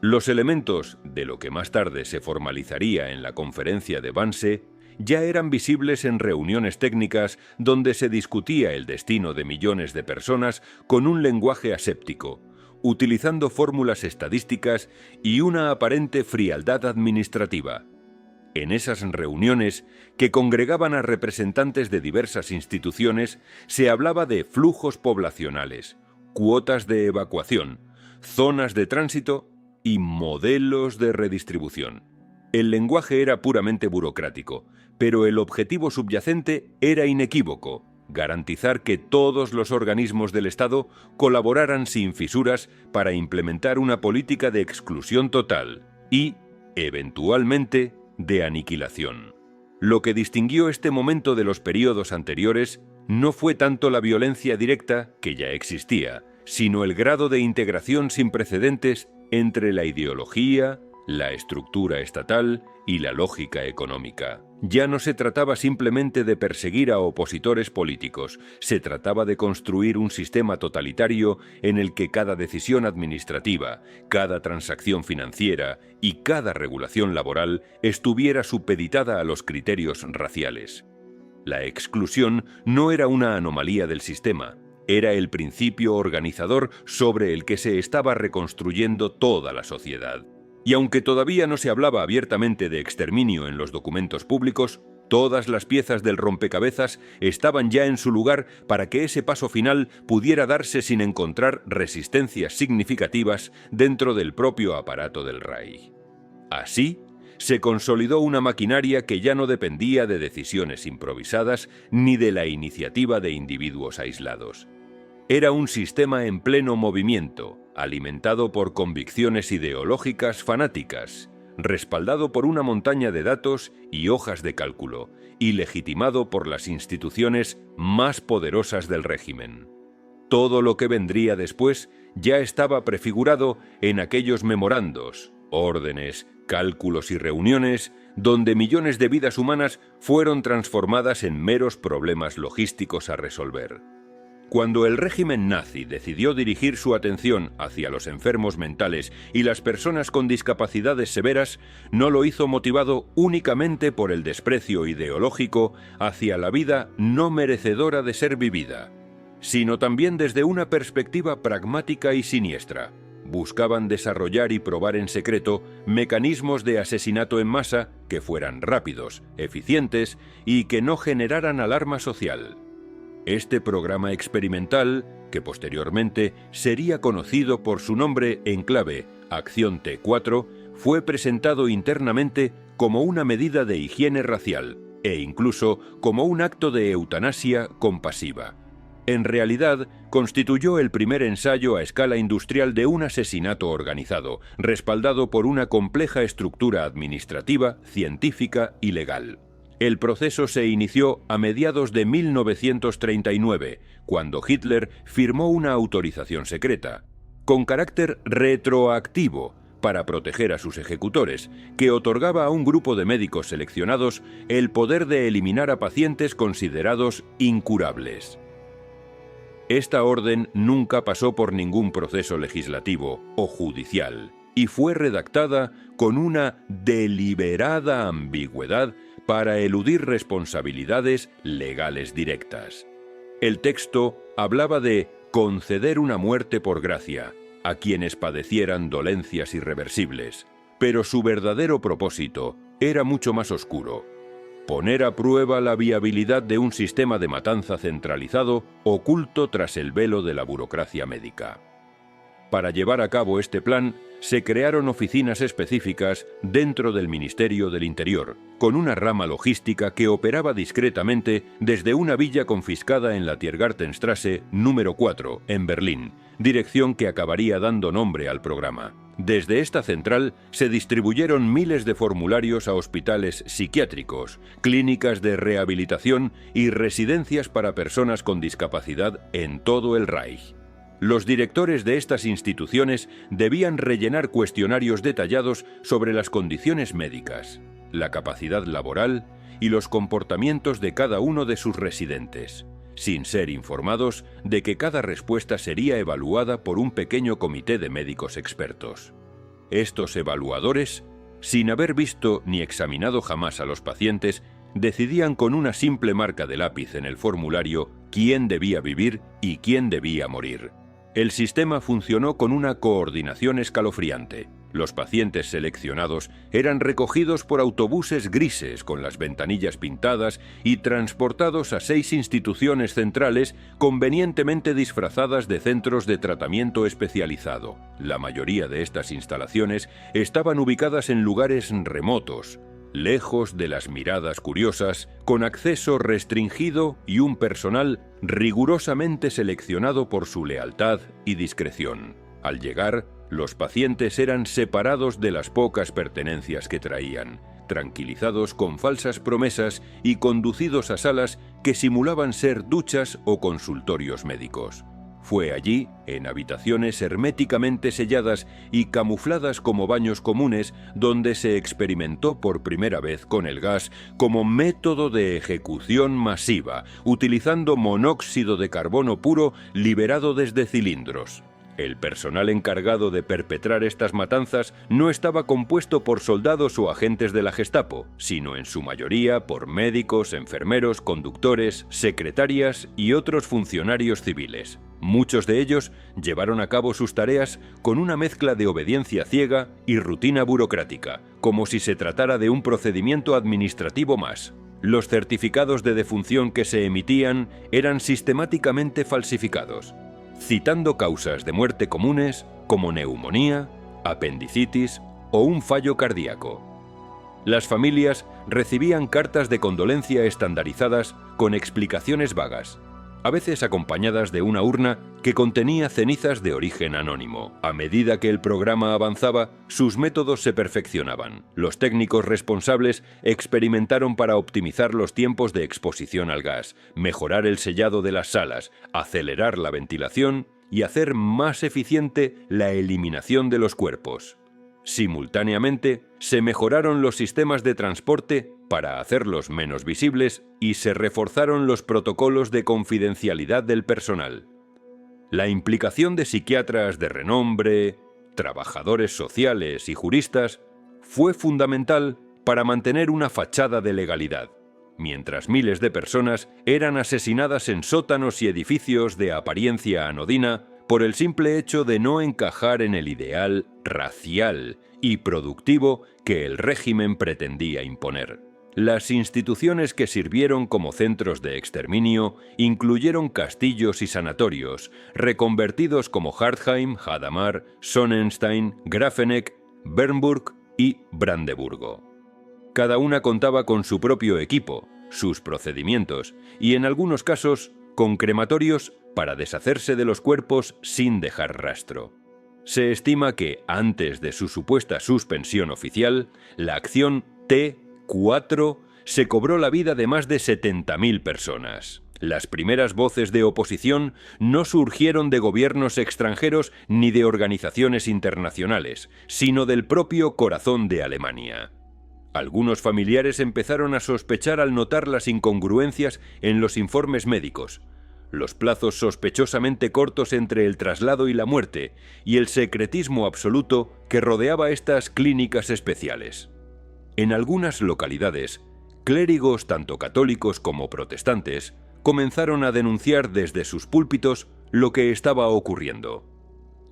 Los elementos de lo que más tarde se formalizaría en la conferencia de Wannsee ya eran visibles en reuniones técnicas donde se discutía el destino de millones de personas con un lenguaje aséptico, utilizando fórmulas estadísticas y una aparente frialdad administrativa. En esas reuniones, que congregaban a representantes de diversas instituciones, se hablaba de flujos poblacionales, cuotas de evacuación, zonas de tránsito y modelos de redistribución. El lenguaje era puramente burocrático, pero el objetivo subyacente era inequívoco: garantizar que todos los organismos del Estado colaboraran sin fisuras para implementar una política de exclusión total y, eventualmente, de aniquilación. Lo que distinguió este momento de los periodos anteriores no fue tanto la violencia directa, que ya existía, sino el grado de integración sin precedentes entre la ideología, la estructura estatal y la lógica económica. Ya no se trataba simplemente de perseguir a opositores políticos, se trataba de construir un sistema totalitario en el que cada decisión administrativa, cada transacción financiera y cada regulación laboral estuviera supeditada a los criterios raciales. La exclusión no era una anomalía del sistema, era el principio organizador sobre el que se estaba reconstruyendo toda la sociedad. Y aunque todavía no se hablaba abiertamente de exterminio en los documentos públicos, todas las piezas del rompecabezas estaban ya en su lugar para que ese paso final pudiera darse sin encontrar resistencias significativas dentro del propio aparato del Reich. Así, se consolidó una maquinaria que ya no dependía de decisiones improvisadas ni de la iniciativa de individuos aislados. Era un sistema en pleno movimiento, alimentado por convicciones ideológicas fanáticas, respaldado por una montaña de datos y hojas de cálculo, y legitimado por las instituciones más poderosas del régimen. Todo lo que vendría después ya estaba prefigurado en aquellos memorandos, órdenes, cálculos y reuniones, donde millones de vidas humanas fueron transformadas en meros problemas logísticos a resolver. Cuando el régimen nazi decidió dirigir su atención hacia los enfermos mentales y las personas con discapacidades severas, no lo hizo motivado únicamente por el desprecio ideológico hacia la vida no merecedora de ser vivida, sino también desde una perspectiva pragmática y siniestra. Buscaban desarrollar y probar en secreto mecanismos de asesinato en masa que fueran rápidos, eficientes y que no generaran alarma social. Este programa experimental, que posteriormente sería conocido por su nombre en clave Acción T4, fue presentado internamente como una medida de higiene racial e incluso como un acto de eutanasia compasiva. En realidad, constituyó el primer ensayo a escala industrial de un asesinato organizado, respaldado por una compleja estructura administrativa, científica y legal. El proceso se inició a mediados de 1939, cuando Hitler firmó una autorización secreta, con carácter retroactivo, para proteger a sus ejecutores, que otorgaba a un grupo de médicos seleccionados el poder de eliminar a pacientes considerados incurables. Esta orden nunca pasó por ningún proceso legislativo o judicial y fue redactada con una deliberada ambigüedad para eludir responsabilidades legales directas. El texto hablaba de conceder una muerte por gracia a quienes padecieran dolencias irreversibles, pero su verdadero propósito era mucho más oscuro: poner a prueba la viabilidad de un sistema de matanza centralizado oculto tras el velo de la burocracia médica. Para llevar a cabo este plan, se crearon oficinas específicas dentro del Ministerio del Interior, con una rama logística que operaba discretamente desde una villa confiscada en la Tiergartenstrasse número 4, en Berlín, dirección que acabaría dando nombre al programa. Desde esta central se distribuyeron miles de formularios a hospitales psiquiátricos, clínicas de rehabilitación y residencias para personas con discapacidad en todo el Reich. Los directores de estas instituciones debían rellenar cuestionarios detallados sobre las condiciones médicas, la capacidad laboral y los comportamientos de cada uno de sus residentes, sin ser informados de que cada respuesta sería evaluada por un pequeño comité de médicos expertos. Estos evaluadores, sin haber visto ni examinado jamás a los pacientes, decidían con una simple marca de lápiz en el formulario quién debía vivir y quién debía morir. El sistema funcionó con una coordinación escalofriante. Los pacientes seleccionados eran recogidos por autobuses grises con las ventanillas pintadas y transportados a 6 instituciones centrales convenientemente disfrazadas de centros de tratamiento especializado. La mayoría de estas instalaciones estaban ubicadas en lugares remotos, lejos de las miradas curiosas, con acceso restringido y un personal rigurosamente seleccionado por su lealtad y discreción. Al llegar, los pacientes eran separados de las pocas pertenencias que traían, tranquilizados con falsas promesas y conducidos a salas que simulaban ser duchas o consultorios médicos. Fue allí, en habitaciones herméticamente selladas y camufladas como baños comunes, donde se experimentó por primera vez con el gas como método de ejecución masiva, utilizando monóxido de carbono puro liberado desde cilindros. El personal encargado de perpetrar estas matanzas no estaba compuesto por soldados o agentes de la Gestapo, sino en su mayoría por médicos, enfermeros, conductores, secretarias y otros funcionarios civiles. Muchos de ellos llevaron a cabo sus tareas con una mezcla de obediencia ciega y rutina burocrática, como si se tratara de un procedimiento administrativo más. Los certificados de defunción que se emitían eran sistemáticamente falsificados, citando causas de muerte comunes como neumonía, apendicitis o un fallo cardíaco. Las familias recibían cartas de condolencia estandarizadas con explicaciones vagas, a veces acompañadas de una urna que contenía cenizas de origen anónimo. A medida que el programa avanzaba, sus métodos se perfeccionaban. Los técnicos responsables experimentaron para optimizar los tiempos de exposición al gas, mejorar el sellado de las salas, acelerar la ventilación y hacer más eficiente la eliminación de los cuerpos. Simultáneamente, se mejoraron los sistemas de transporte para hacerlos menos visibles y se reforzaron los protocolos de confidencialidad del personal. La implicación de psiquiatras de renombre, trabajadores sociales y juristas fue fundamental para mantener una fachada de legalidad, mientras miles de personas eran asesinadas en sótanos y edificios de apariencia anodina por el simple hecho de no encajar en el ideal racial y productivo que el régimen pretendía imponer. Las instituciones que sirvieron como centros de exterminio incluyeron castillos y sanatorios, reconvertidos como Hartheim, Hadamar, Sonnenstein, Grafeneck, Bernburg y Brandeburgo. Cada una contaba con su propio equipo, sus procedimientos y, en algunos casos, con crematorios para deshacerse de los cuerpos sin dejar rastro. Se estima que, antes de su supuesta suspensión oficial, la acción T4 se cobró la vida de más de 70.000 personas. Las primeras voces de oposición no surgieron de gobiernos extranjeros ni de organizaciones internacionales, sino del propio corazón de Alemania. Algunos familiares empezaron a sospechar al notar las incongruencias en los informes médicos, los plazos sospechosamente cortos entre el traslado y la muerte, y el secretismo absoluto que rodeaba estas clínicas especiales. En algunas localidades, clérigos tanto católicos como protestantes comenzaron a denunciar desde sus púlpitos lo que estaba ocurriendo.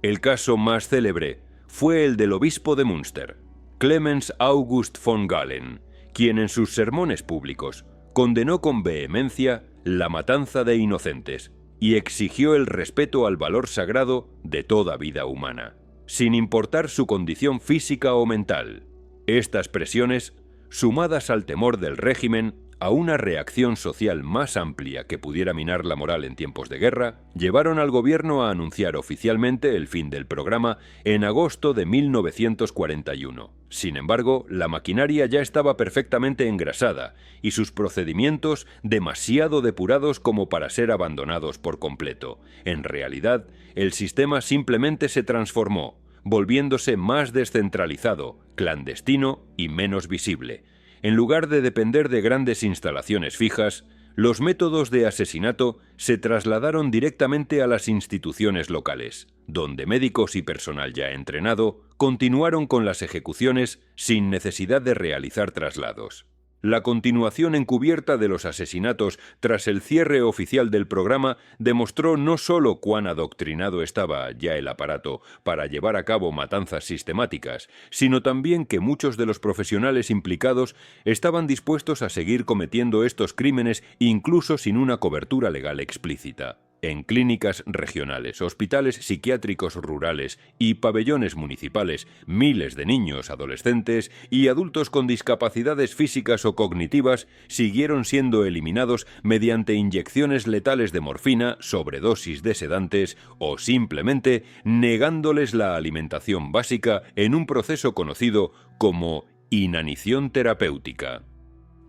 El caso más célebre fue el del obispo de Münster, Clemens August von Galen, quien en sus sermones públicos condenó con vehemencia la matanza de inocentes y exigió el respeto al valor sagrado de toda vida humana, sin importar su condición física o mental. Estas presiones, sumadas al temor del régimen, a una reacción social más amplia que pudiera minar la moral en tiempos de guerra, llevaron al gobierno a anunciar oficialmente el fin del programa en agosto de 1941. Sin embargo, la maquinaria ya estaba perfectamente engrasada y sus procedimientos demasiado depurados como para ser abandonados por completo. En realidad, el sistema simplemente se transformó, volviéndose más descentralizado, clandestino y menos visible. En lugar de depender de grandes instalaciones fijas, los métodos de asesinato se trasladaron directamente a las instituciones locales, donde médicos y personal ya entrenado continuaron con las ejecuciones sin necesidad de realizar traslados. La continuación encubierta de los asesinatos tras el cierre oficial del programa demostró no solo cuán adoctrinado estaba ya el aparato para llevar a cabo matanzas sistemáticas, sino también que muchos de los profesionales implicados estaban dispuestos a seguir cometiendo estos crímenes incluso sin una cobertura legal explícita. En clínicas regionales, hospitales psiquiátricos rurales y pabellones municipales, miles de niños, adolescentes y adultos con discapacidades físicas o cognitivas siguieron siendo eliminados mediante inyecciones letales de morfina, sobredosis de sedantes o simplemente negándoles la alimentación básica en un proceso conocido como inanición terapéutica.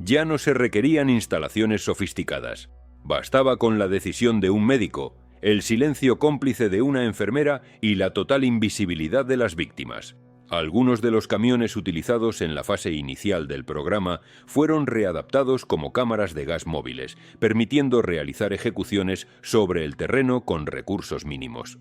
Ya no se requerían instalaciones sofisticadas. Bastaba con la decisión de un médico, el silencio cómplice de una enfermera y la total invisibilidad de las víctimas. Algunos de los camiones utilizados en la fase inicial del programa fueron readaptados como cámaras de gas móviles, permitiendo realizar ejecuciones sobre el terreno con recursos mínimos.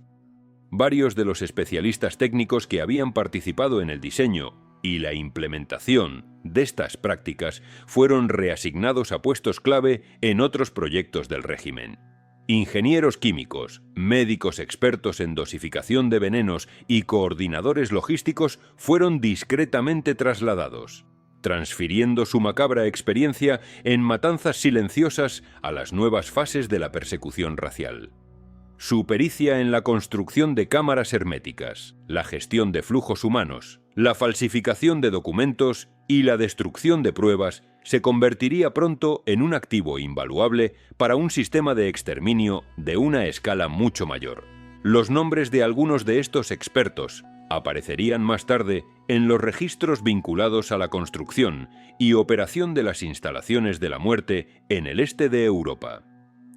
Varios de los especialistas técnicos que habían participado en el diseño y la implementación de estas prácticas fueron reasignados a puestos clave en otros proyectos del régimen. Ingenieros químicos, médicos expertos en dosificación de venenos y coordinadores logísticos fueron discretamente trasladados, transfiriendo su macabra experiencia en matanzas silenciosas a las nuevas fases de la persecución racial. Su pericia en la construcción de cámaras herméticas, la gestión de flujos humanos, la falsificación de documentos y la destrucción de pruebas se convertiría pronto en un activo invaluable para un sistema de exterminio de una escala mucho mayor. Los nombres de algunos de estos expertos aparecerían más tarde en los registros vinculados a la construcción y operación de las instalaciones de la muerte en el este de Europa.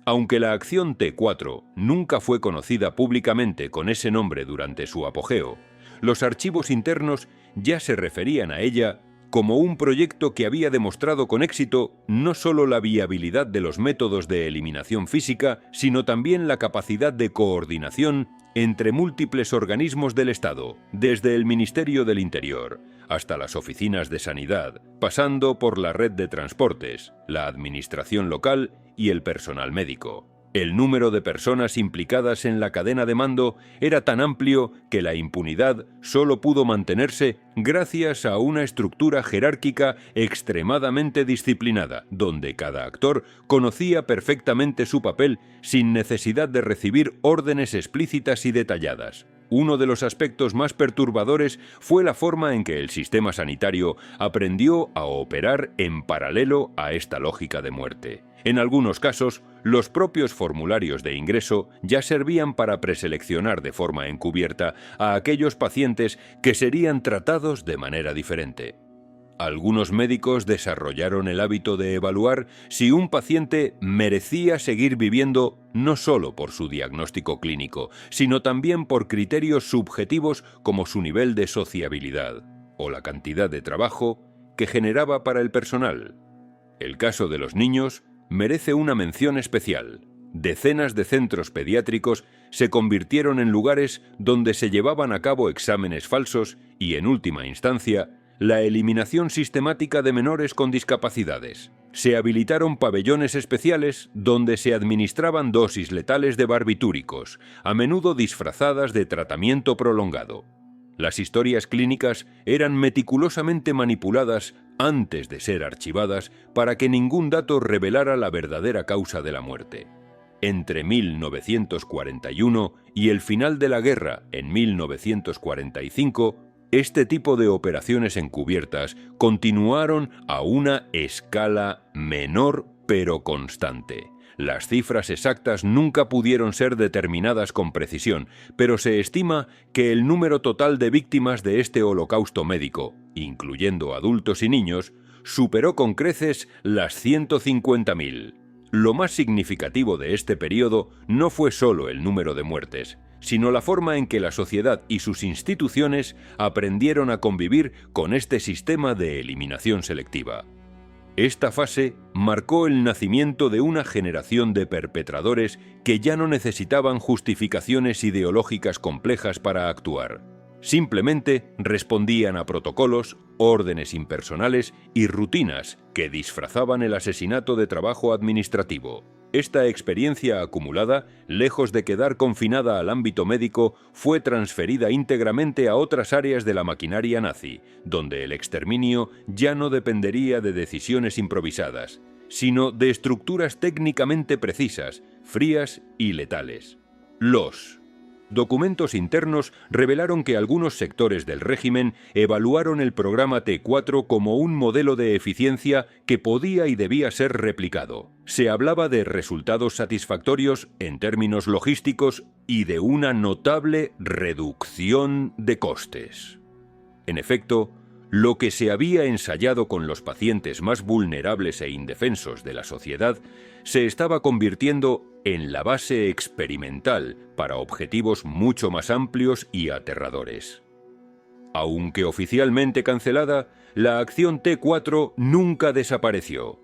Aunque la acción T4 nunca fue conocida públicamente con ese nombre durante su apogeo, los archivos internos ya se referían a ella como un proyecto que había demostrado con éxito no solo la viabilidad de los métodos de eliminación física, sino también la capacidad de coordinación entre múltiples organismos del Estado, desde el Ministerio del Interior hasta las oficinas de sanidad, pasando por la red de transportes, la administración local y el personal médico. El número de personas implicadas en la cadena de mando era tan amplio que la impunidad solo pudo mantenerse gracias a una estructura jerárquica extremadamente disciplinada, donde cada actor conocía perfectamente su papel sin necesidad de recibir órdenes explícitas y detalladas. Uno de los aspectos más perturbadores fue la forma en que el sistema sanitario aprendió a operar en paralelo a esta lógica de muerte. En algunos casos, los propios formularios de ingreso ya servían para preseleccionar de forma encubierta a aquellos pacientes que serían tratados de manera diferente. Algunos médicos desarrollaron el hábito de evaluar si un paciente merecía seguir viviendo no solo por su diagnóstico clínico, sino también por criterios subjetivos como su nivel de sociabilidad o la cantidad de trabajo que generaba para el personal. El caso de los niños merece una mención especial. Decenas de centros pediátricos se convirtieron en lugares donde se llevaban a cabo exámenes falsos y, en última instancia, la eliminación sistemática de menores con discapacidades. Se habilitaron pabellones especiales donde se administraban dosis letales de barbitúricos, a menudo disfrazadas de tratamiento prolongado. Las historias clínicas eran meticulosamente manipuladas antes de ser archivadas para que ningún dato revelara la verdadera causa de la muerte. Entre 1941 y el final de la guerra, en 1945, este tipo de operaciones encubiertas continuaron a una escala menor pero constante. Las cifras exactas nunca pudieron ser determinadas con precisión, pero se estima que el número total de víctimas de este holocausto médico, incluyendo adultos y niños, superó con creces las 150.000. Lo más significativo de este periodo no fue solo el número de muertes, sino la forma en que la sociedad y sus instituciones aprendieron a convivir con este sistema de eliminación selectiva. Esta fase marcó el nacimiento de una generación de perpetradores que ya no necesitaban justificaciones ideológicas complejas para actuar. Simplemente respondían a protocolos, órdenes impersonales y rutinas que disfrazaban el asesinato de trabajo administrativo. Esta experiencia acumulada, lejos de quedar confinada al ámbito médico, fue transferida íntegramente a otras áreas de la maquinaria nazi, donde el exterminio ya no dependería de decisiones improvisadas, sino de estructuras técnicamente precisas, frías y letales. Los documentos internos revelaron que algunos sectores del régimen evaluaron el programa T4 como un modelo de eficiencia que podía y debía ser replicado. Se hablaba de resultados satisfactorios en términos logísticos y de una notable reducción de costes. En efecto, lo que se había ensayado con los pacientes más vulnerables e indefensos de la sociedad se estaba convirtiendo en la base experimental para objetivos mucho más amplios y aterradores. Aunque oficialmente cancelada, la acción T4 nunca desapareció.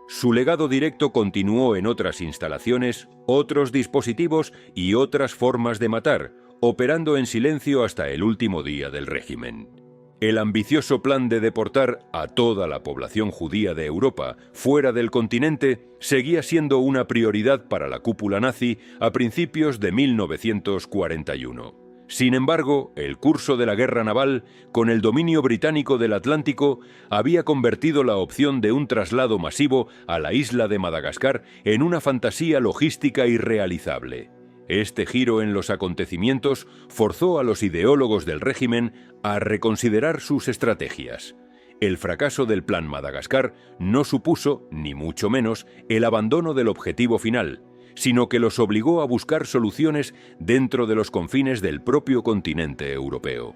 Su legado directo continuó en otras instalaciones, otros dispositivos y otras formas de matar, operando en silencio hasta el último día del régimen. El ambicioso plan de deportar a toda la población judía de Europa fuera del continente seguía siendo una prioridad para la cúpula nazi a principios de 1941. Sin embargo, el curso de la guerra naval, con el dominio británico del Atlántico, había convertido la opción de un traslado masivo a la isla de Madagascar en una fantasía logística irrealizable. Este giro en los acontecimientos forzó a los ideólogos del régimen a reconsiderar sus estrategias. El fracaso del Plan Madagascar no supuso, ni mucho menos, el abandono del objetivo final, sino que los obligó a buscar soluciones dentro de los confines del propio continente europeo.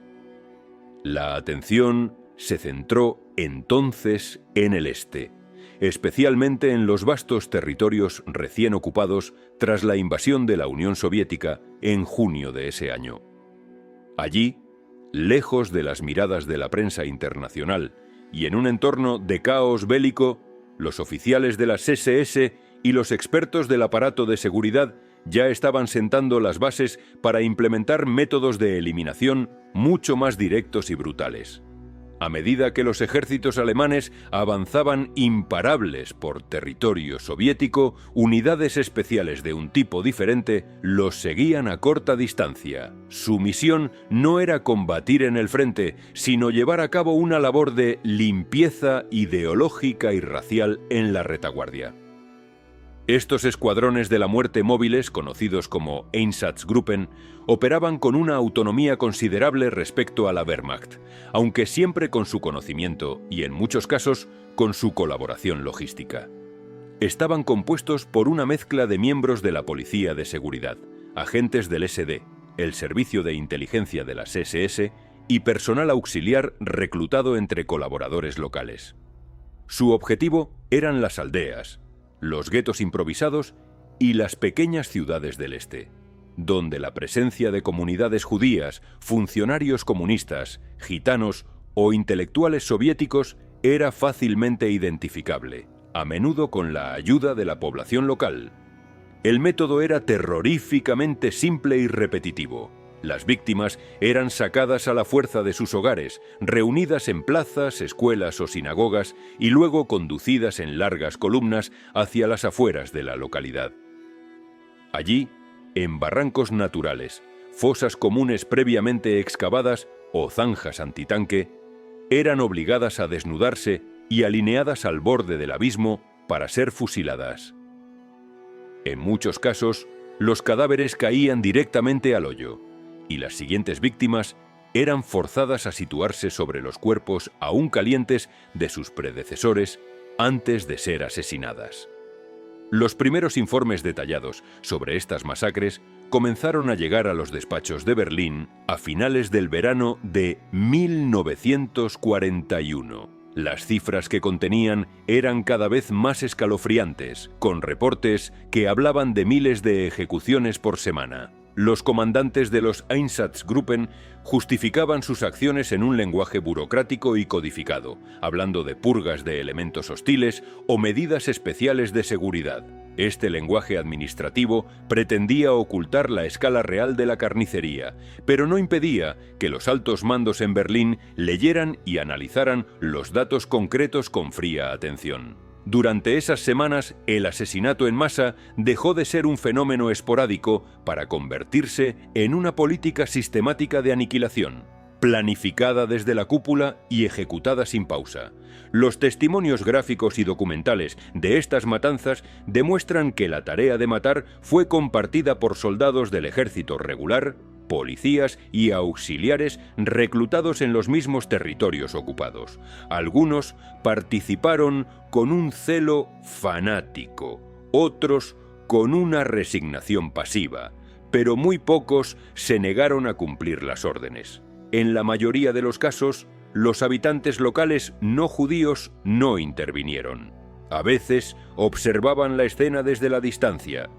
La atención se centró entonces en el este, especialmente en los vastos territorios recién ocupados tras la invasión de la Unión Soviética en junio de ese año. Allí, lejos de las miradas de la prensa internacional y en un entorno de caos bélico, los oficiales de las SS y los expertos del aparato de seguridad ya estaban sentando las bases para implementar métodos de eliminación mucho más directos y brutales. A medida que los ejércitos alemanes avanzaban imparables por territorio soviético, unidades especiales de un tipo diferente los seguían a corta distancia. Su misión no era combatir en el frente, sino llevar a cabo una labor de limpieza ideológica y racial en la retaguardia. Estos escuadrones de la muerte móviles, conocidos como Einsatzgruppen, operaban con una autonomía considerable respecto a la Wehrmacht, aunque siempre con su conocimiento y, en muchos casos, con su colaboración logística. Estaban compuestos por una mezcla de miembros de la Policía de Seguridad, agentes del SD, el Servicio de Inteligencia de las SS y personal auxiliar reclutado entre colaboradores locales. Su objetivo eran las aldeas, los guetos improvisados y las pequeñas ciudades del este, donde la presencia de comunidades judías, funcionarios comunistas, gitanos o intelectuales soviéticos era fácilmente identificable, a menudo con la ayuda de la población local. El método era terroríficamente simple y repetitivo. Las víctimas eran sacadas a la fuerza de sus hogares, reunidas en plazas, escuelas o sinagogas y luego conducidas en largas columnas hacia las afueras de la localidad. Allí, en barrancos naturales, fosas comunes previamente excavadas o zanjas antitanque, eran obligadas a desnudarse y alineadas al borde del abismo para ser fusiladas. En muchos casos, los cadáveres caían directamente al hoyo, y las siguientes víctimas eran forzadas a situarse sobre los cuerpos aún calientes de sus predecesores antes de ser asesinadas. Los primeros informes detallados sobre estas masacres comenzaron a llegar a los despachos de Berlín a finales del verano de 1941. Las cifras que contenían eran cada vez más escalofriantes, con reportes que hablaban de miles de ejecuciones por semana. Los comandantes de los Einsatzgruppen justificaban sus acciones en un lenguaje burocrático y codificado, hablando de purgas de elementos hostiles o medidas especiales de seguridad. Este lenguaje administrativo pretendía ocultar la escala real de la carnicería, pero no impedía que los altos mandos en Berlín leyeran y analizaran los datos concretos con fría atención. Durante esas semanas, el asesinato en masa dejó de ser un fenómeno esporádico para convertirse en una política sistemática de aniquilación, planificada desde la cúpula y ejecutada sin pausa. Los testimonios gráficos y documentales de estas matanzas demuestran que la tarea de matar fue compartida por soldados del ejército regular, policías y auxiliares reclutados en los mismos territorios ocupados. Algunos participaron con un celo fanático, otros con una resignación pasiva, pero muy pocos se negaron a cumplir las órdenes. En la mayoría de los casos, los habitantes locales no judíos no intervinieron. A veces observaban la escena desde la distancia,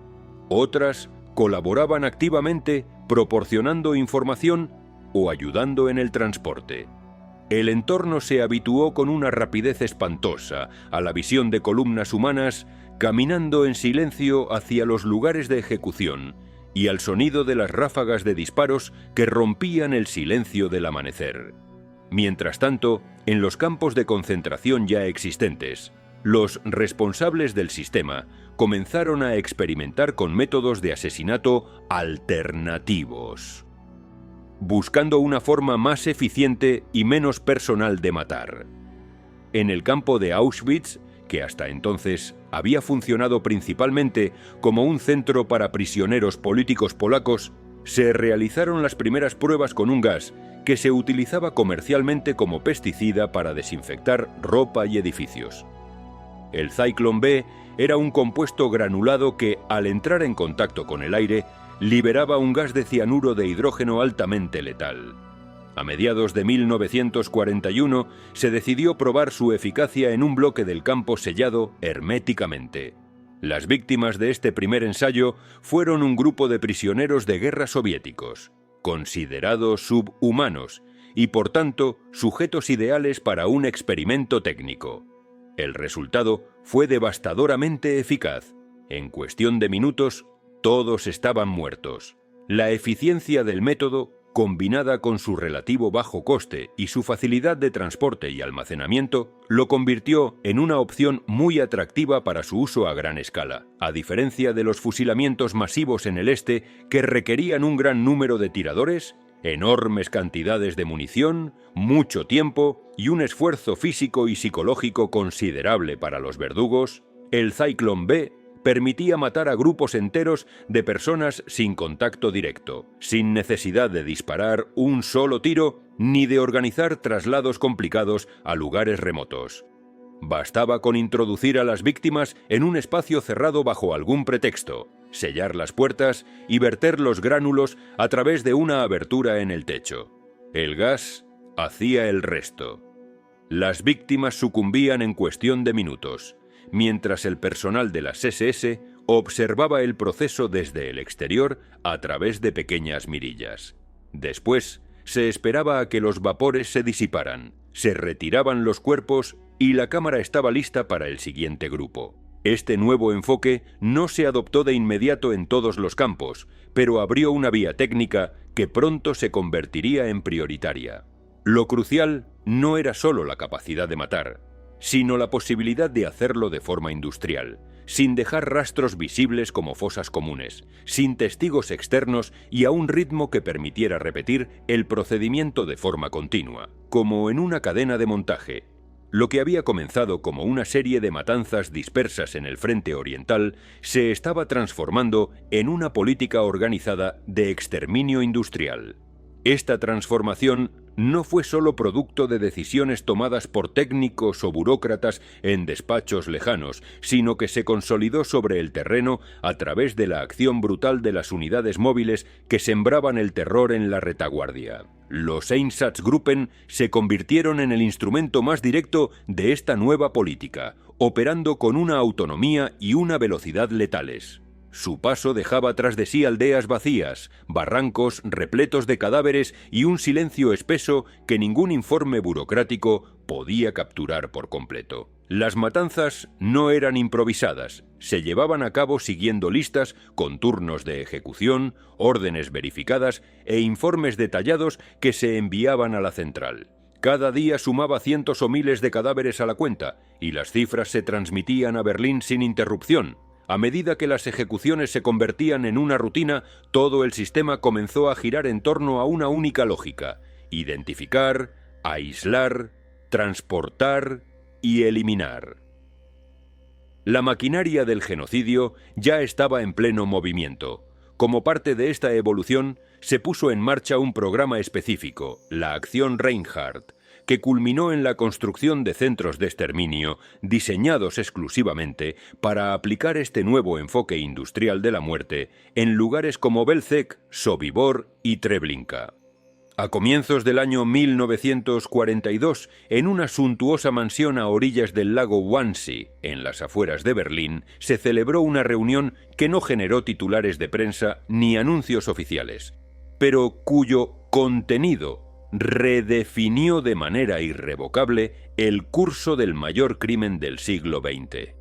otras colaboraban activamente proporcionando información o ayudando en el transporte. El entorno se habituó con una rapidez espantosa a la visión de columnas humanas caminando en silencio hacia los lugares de ejecución y al sonido de las ráfagas de disparos que rompían el silencio del amanecer. Mientras tanto, en los campos de concentración ya existentes, los responsables del sistema comenzaron a experimentar con métodos de asesinato alternativos, buscando una forma más eficiente y menos personal de matar. En el campo de Auschwitz, que hasta entonces había funcionado principalmente como un centro para prisioneros políticos polacos, se realizaron las primeras pruebas con un gas que se utilizaba comercialmente como pesticida para desinfectar ropa y edificios. El Zyklon B era un compuesto granulado que, al entrar en contacto con el aire, liberaba un gas de cianuro de hidrógeno altamente letal. A mediados de 1941 se decidió probar su eficacia en un bloque del campo sellado herméticamente. Las víctimas de este primer ensayo fueron un grupo de prisioneros de guerra soviéticos, considerados subhumanos y por tanto sujetos ideales para un experimento técnico. El resultado fue devastadoramente eficaz. En cuestión de minutos, todos estaban muertos. La eficiencia del método, combinada con su relativo bajo coste y su facilidad de transporte y almacenamiento, lo convirtió en una opción muy atractiva para su uso a gran escala, a diferencia de los fusilamientos masivos en el este que requerían un gran número de tiradores, enormes cantidades de munición, mucho tiempo y un esfuerzo físico y psicológico considerable para los verdugos. El Zyklon B permitía matar a grupos enteros de personas sin contacto directo, sin necesidad de disparar un solo tiro ni de organizar traslados complicados a lugares remotos. Bastaba con introducir a las víctimas en un espacio cerrado bajo algún pretexto, sellar las puertas y verter los gránulos a través de una abertura en el techo. El gas hacía el resto. Las víctimas sucumbían en cuestión de minutos, mientras el personal de las SS observaba el proceso desde el exterior a través de pequeñas mirillas. Después, se esperaba a que los vapores se disiparan, se retiraban los cuerpos y la cámara estaba lista para el siguiente grupo. Este nuevo enfoque no se adoptó de inmediato en todos los campos, pero abrió una vía técnica que pronto se convertiría en prioritaria. Lo crucial no era solo la capacidad de matar, sino la posibilidad de hacerlo de forma industrial, sin dejar rastros visibles como fosas comunes, sin testigos externos y a un ritmo que permitiera repetir el procedimiento de forma continua, como en una cadena de montaje. Lo que había comenzado como una serie de matanzas dispersas en el frente oriental se estaba transformando en una política organizada de exterminio industrial. Esta transformación no fue solo producto de decisiones tomadas por técnicos o burócratas en despachos lejanos, sino que se consolidó sobre el terreno a través de la acción brutal de las unidades móviles que sembraban el terror en la retaguardia. Los Einsatzgruppen se convirtieron en el instrumento más directo de esta nueva política, operando con una autonomía y una velocidad letales. Su paso dejaba tras de sí aldeas vacías, barrancos repletos de cadáveres y un silencio espeso que ningún informe burocrático podía capturar por completo. Las matanzas no eran improvisadas, se llevaban a cabo siguiendo listas con turnos de ejecución, órdenes verificadas e informes detallados que se enviaban a la central. Cada día sumaba cientos o miles de cadáveres a la cuenta, y las cifras se transmitían a Berlín sin interrupción. A medida que las ejecuciones se convertían en una rutina, todo el sistema comenzó a girar en torno a una única lógica: identificar, aislar, transportar y eliminar. La maquinaria del genocidio ya estaba en pleno movimiento. Como parte de esta evolución, se puso en marcha un programa específico, la Acción Reinhardt, que culminó en la construcción de centros de exterminio diseñados exclusivamente para aplicar este nuevo enfoque industrial de la muerte en lugares como Belzec, Sobibor y Treblinka. A comienzos del año 1942, en una suntuosa mansión a orillas del lago Wannsee, en las afueras de Berlín, se celebró una reunión que no generó titulares de prensa ni anuncios oficiales, pero cuyo contenido redefinió de manera irrevocable el curso del mayor crimen del siglo XX.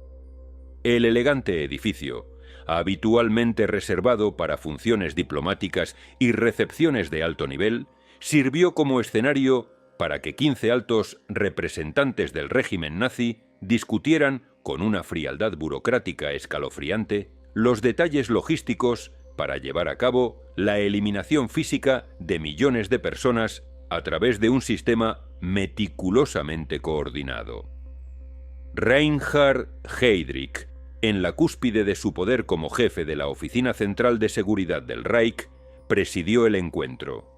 El elegante edificio, habitualmente reservado para funciones diplomáticas y recepciones de alto nivel, sirvió como escenario para que 15 altos representantes del régimen nazi discutieran, con una frialdad burocrática escalofriante, los detalles logísticos para llevar a cabo la eliminación física de millones de personas a través de un sistema meticulosamente coordinado. Reinhard Heydrich, en la cúspide de su poder como jefe de la Oficina Central de Seguridad del Reich, presidió el encuentro.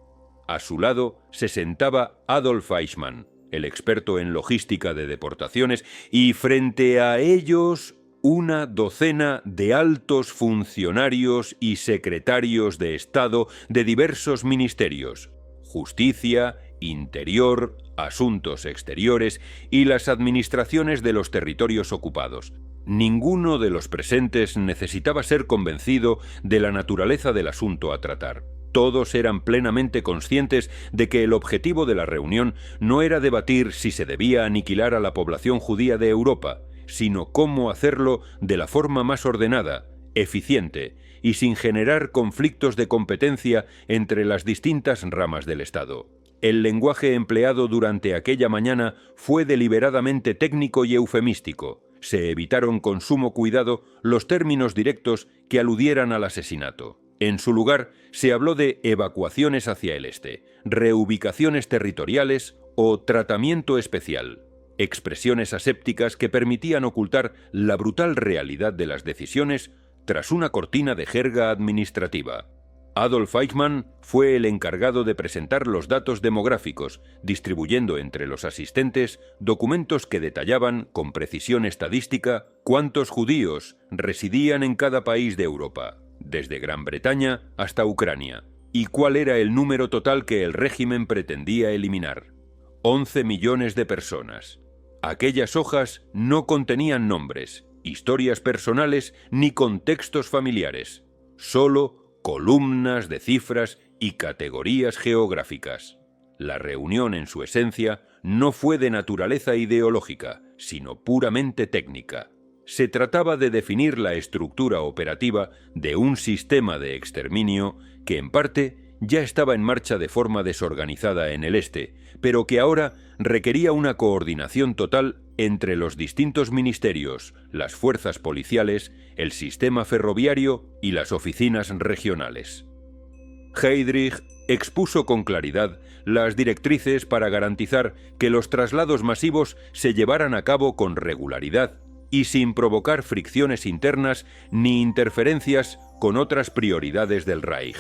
A su lado se sentaba Adolf Eichmann, el experto en logística de deportaciones, y frente a ellos una docena de altos funcionarios y secretarios de Estado de diversos ministerios: Justicia, Interior, Asuntos Exteriores y las administraciones de los territorios ocupados. Ninguno de los presentes necesitaba ser convencido de la naturaleza del asunto a tratar. Todos eran plenamente conscientes de que el objetivo de la reunión no era debatir si se debía aniquilar a la población judía de Europa, sino cómo hacerlo de la forma más ordenada, eficiente y sin generar conflictos de competencia entre las distintas ramas del Estado. El lenguaje empleado durante aquella mañana fue deliberadamente técnico y eufemístico. Se evitaron con sumo cuidado los términos directos que aludieran al asesinato. En su lugar, se habló de evacuaciones hacia el este, reubicaciones territoriales o tratamiento especial, expresiones asépticas que permitían ocultar la brutal realidad de las decisiones tras una cortina de jerga administrativa. Adolf Eichmann fue el encargado de presentar los datos demográficos, distribuyendo entre los asistentes documentos que detallaban con precisión estadística cuántos judíos residían en cada país de Europa, desde Gran Bretaña hasta Ucrania, y cuál era el número total que el régimen pretendía eliminar: 11 millones de personas. Aquellas hojas no contenían nombres, historias personales ni contextos familiares, solo columnas de cifras y categorías geográficas. La reunión en su esencia no fue de naturaleza ideológica, sino puramente técnica. Se trataba de definir la estructura operativa de un sistema de exterminio que en parte ya estaba en marcha de forma desorganizada en el este, pero que ahora requería una coordinación total entre los distintos ministerios, las fuerzas policiales, el sistema ferroviario y las oficinas regionales. Heydrich expuso con claridad las directrices para garantizar que los traslados masivos se llevaran a cabo con regularidad y sin provocar fricciones internas ni interferencias con otras prioridades del Reich.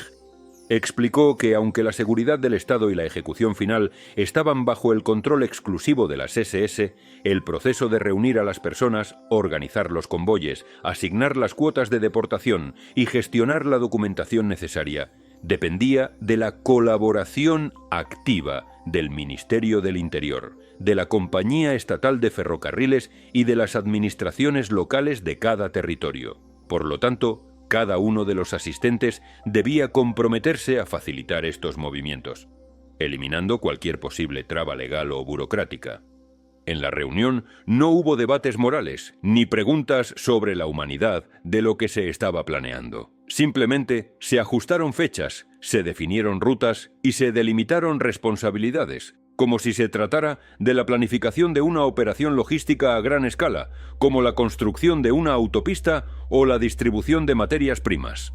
Explicó que aunque la seguridad del Estado y la ejecución final estaban bajo el control exclusivo de las SS, el proceso de reunir a las personas, organizar los convoyes, asignar las cuotas de deportación y gestionar la documentación necesaria dependía de la colaboración activa del Ministerio del Interior, de la Compañía Estatal de Ferrocarriles y de las administraciones locales de cada territorio. Por lo tanto, cada uno de los asistentes debía comprometerse a facilitar estos movimientos, eliminando cualquier posible traba legal o burocrática. En la reunión no hubo debates morales ni preguntas sobre la humanidad de lo que se estaba planeando. Simplemente se ajustaron fechas, se definieron rutas y se delimitaron responsabilidades, como si se tratara de la planificación de una operación logística a gran escala, como la construcción de una autopista o la distribución de materias primas.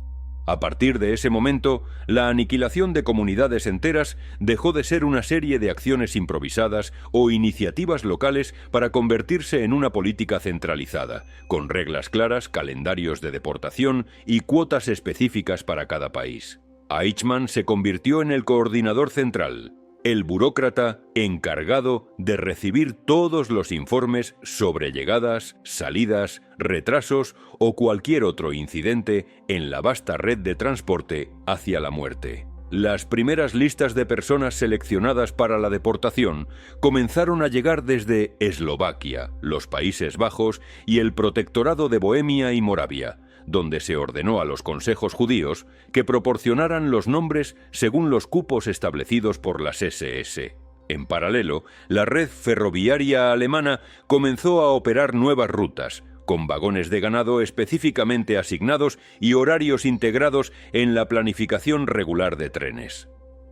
A partir de ese momento, la aniquilación de comunidades enteras dejó de ser una serie de acciones improvisadas o iniciativas locales para convertirse en una política centralizada, con reglas claras, calendarios de deportación y cuotas específicas para cada país. Eichmann se convirtió en el coordinador central, el burócrata encargado de recibir todos los informes sobre llegadas, salidas, retrasos o cualquier otro incidente en la vasta red de transporte hacia la muerte. Las primeras listas de personas seleccionadas para la deportación comenzaron a llegar desde Eslovaquia, los Países Bajos y el Protectorado de Bohemia y Moravia, donde se ordenó a los consejos judíos que proporcionaran los nombres según los cupos establecidos por las SS. En paralelo, la red ferroviaria alemana comenzó a operar nuevas rutas, con vagones de ganado específicamente asignados y horarios integrados en la planificación regular de trenes.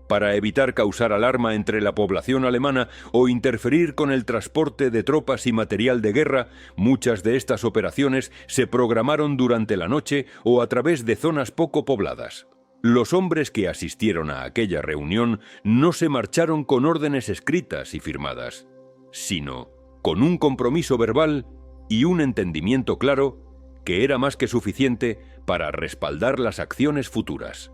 Para evitar causar alarma entre la población alemana o interferir con el transporte de tropas y material de guerra, muchas de estas operaciones se programaron durante la noche o a través de zonas poco pobladas. Los hombres que asistieron a aquella reunión no se marcharon con órdenes escritas y firmadas, sino con un compromiso verbal y un entendimiento claro que era más que suficiente para respaldar las acciones futuras.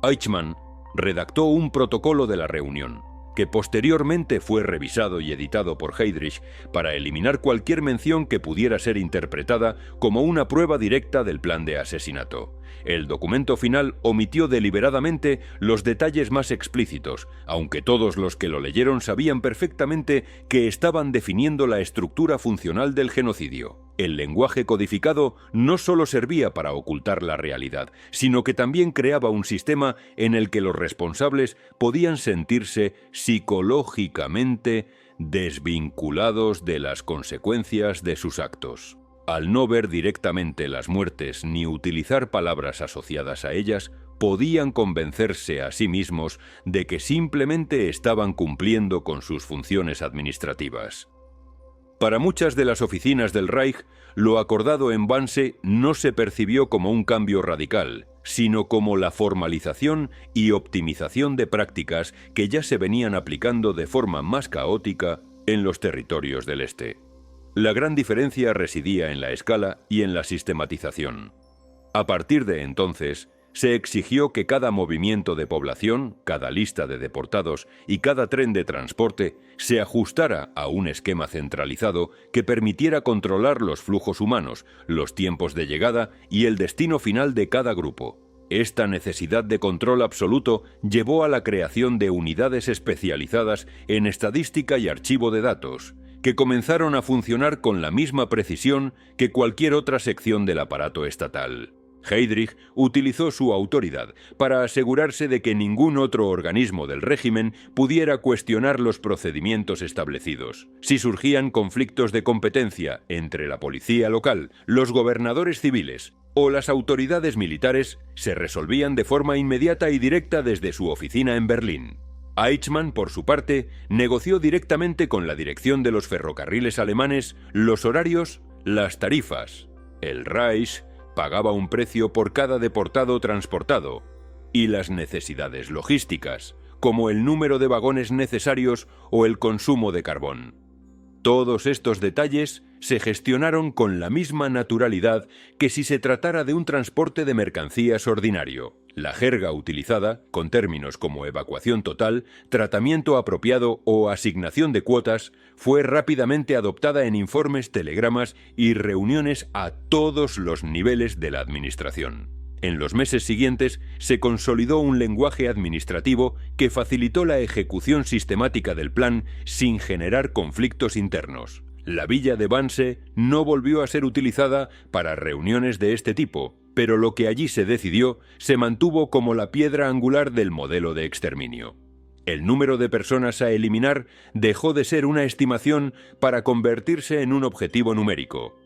Eichmann redactó un protocolo de la reunión, que posteriormente fue revisado y editado por Heydrich para eliminar cualquier mención que pudiera ser interpretada como una prueba directa del plan de asesinato. El documento final omitió deliberadamente los detalles más explícitos, aunque todos los que lo leyeron sabían perfectamente que estaban definiendo la estructura funcional del genocidio. El lenguaje codificado no solo servía para ocultar la realidad, sino que también creaba un sistema en el que los responsables podían sentirse psicológicamente desvinculados de las consecuencias de sus actos. Al no ver directamente las muertes ni utilizar palabras asociadas a ellas, podían convencerse a sí mismos de que simplemente estaban cumpliendo con sus funciones administrativas. Para muchas de las oficinas del Reich, lo acordado en Wannsee no se percibió como un cambio radical, sino como la formalización y optimización de prácticas que ya se venían aplicando de forma más caótica en los territorios del Este. La gran diferencia residía en la escala y en la sistematización. A partir de entonces, se exigió que cada movimiento de población, cada lista de deportados y cada tren de transporte se ajustara a un esquema centralizado que permitiera controlar los flujos humanos, los tiempos de llegada y el destino final de cada grupo. Esta necesidad de control absoluto llevó a la creación de unidades especializadas en estadística y archivo de datos, que comenzaron a funcionar con la misma precisión que cualquier otra sección del aparato estatal. Heydrich utilizó su autoridad para asegurarse de que ningún otro organismo del régimen pudiera cuestionar los procedimientos establecidos. Si surgían conflictos de competencia entre la policía local, los gobernadores civiles o las autoridades militares, se resolvían de forma inmediata y directa desde su oficina en Berlín. Eichmann, por su parte, negoció directamente con la dirección de los ferrocarriles alemanes los horarios, las tarifas. El Reich pagaba un precio por cada deportado transportado, y las necesidades logísticas, como el número de vagones necesarios o el consumo de carbón. Todos estos detalles se gestionaron con la misma naturalidad que si se tratara de un transporte de mercancías ordinario. La jerga utilizada, con términos como evacuación total, tratamiento apropiado o asignación de cuotas, fue rápidamente adoptada en informes, telegramas y reuniones a todos los niveles de la administración. En los meses siguientes se consolidó un lenguaje administrativo que facilitó la ejecución sistemática del plan sin generar conflictos internos. La villa de Vanse no volvió a ser utilizada para reuniones de este tipo, pero lo que allí se decidió se mantuvo como la piedra angular del modelo de exterminio. El número de personas a eliminar dejó de ser una estimación para convertirse en un objetivo numérico.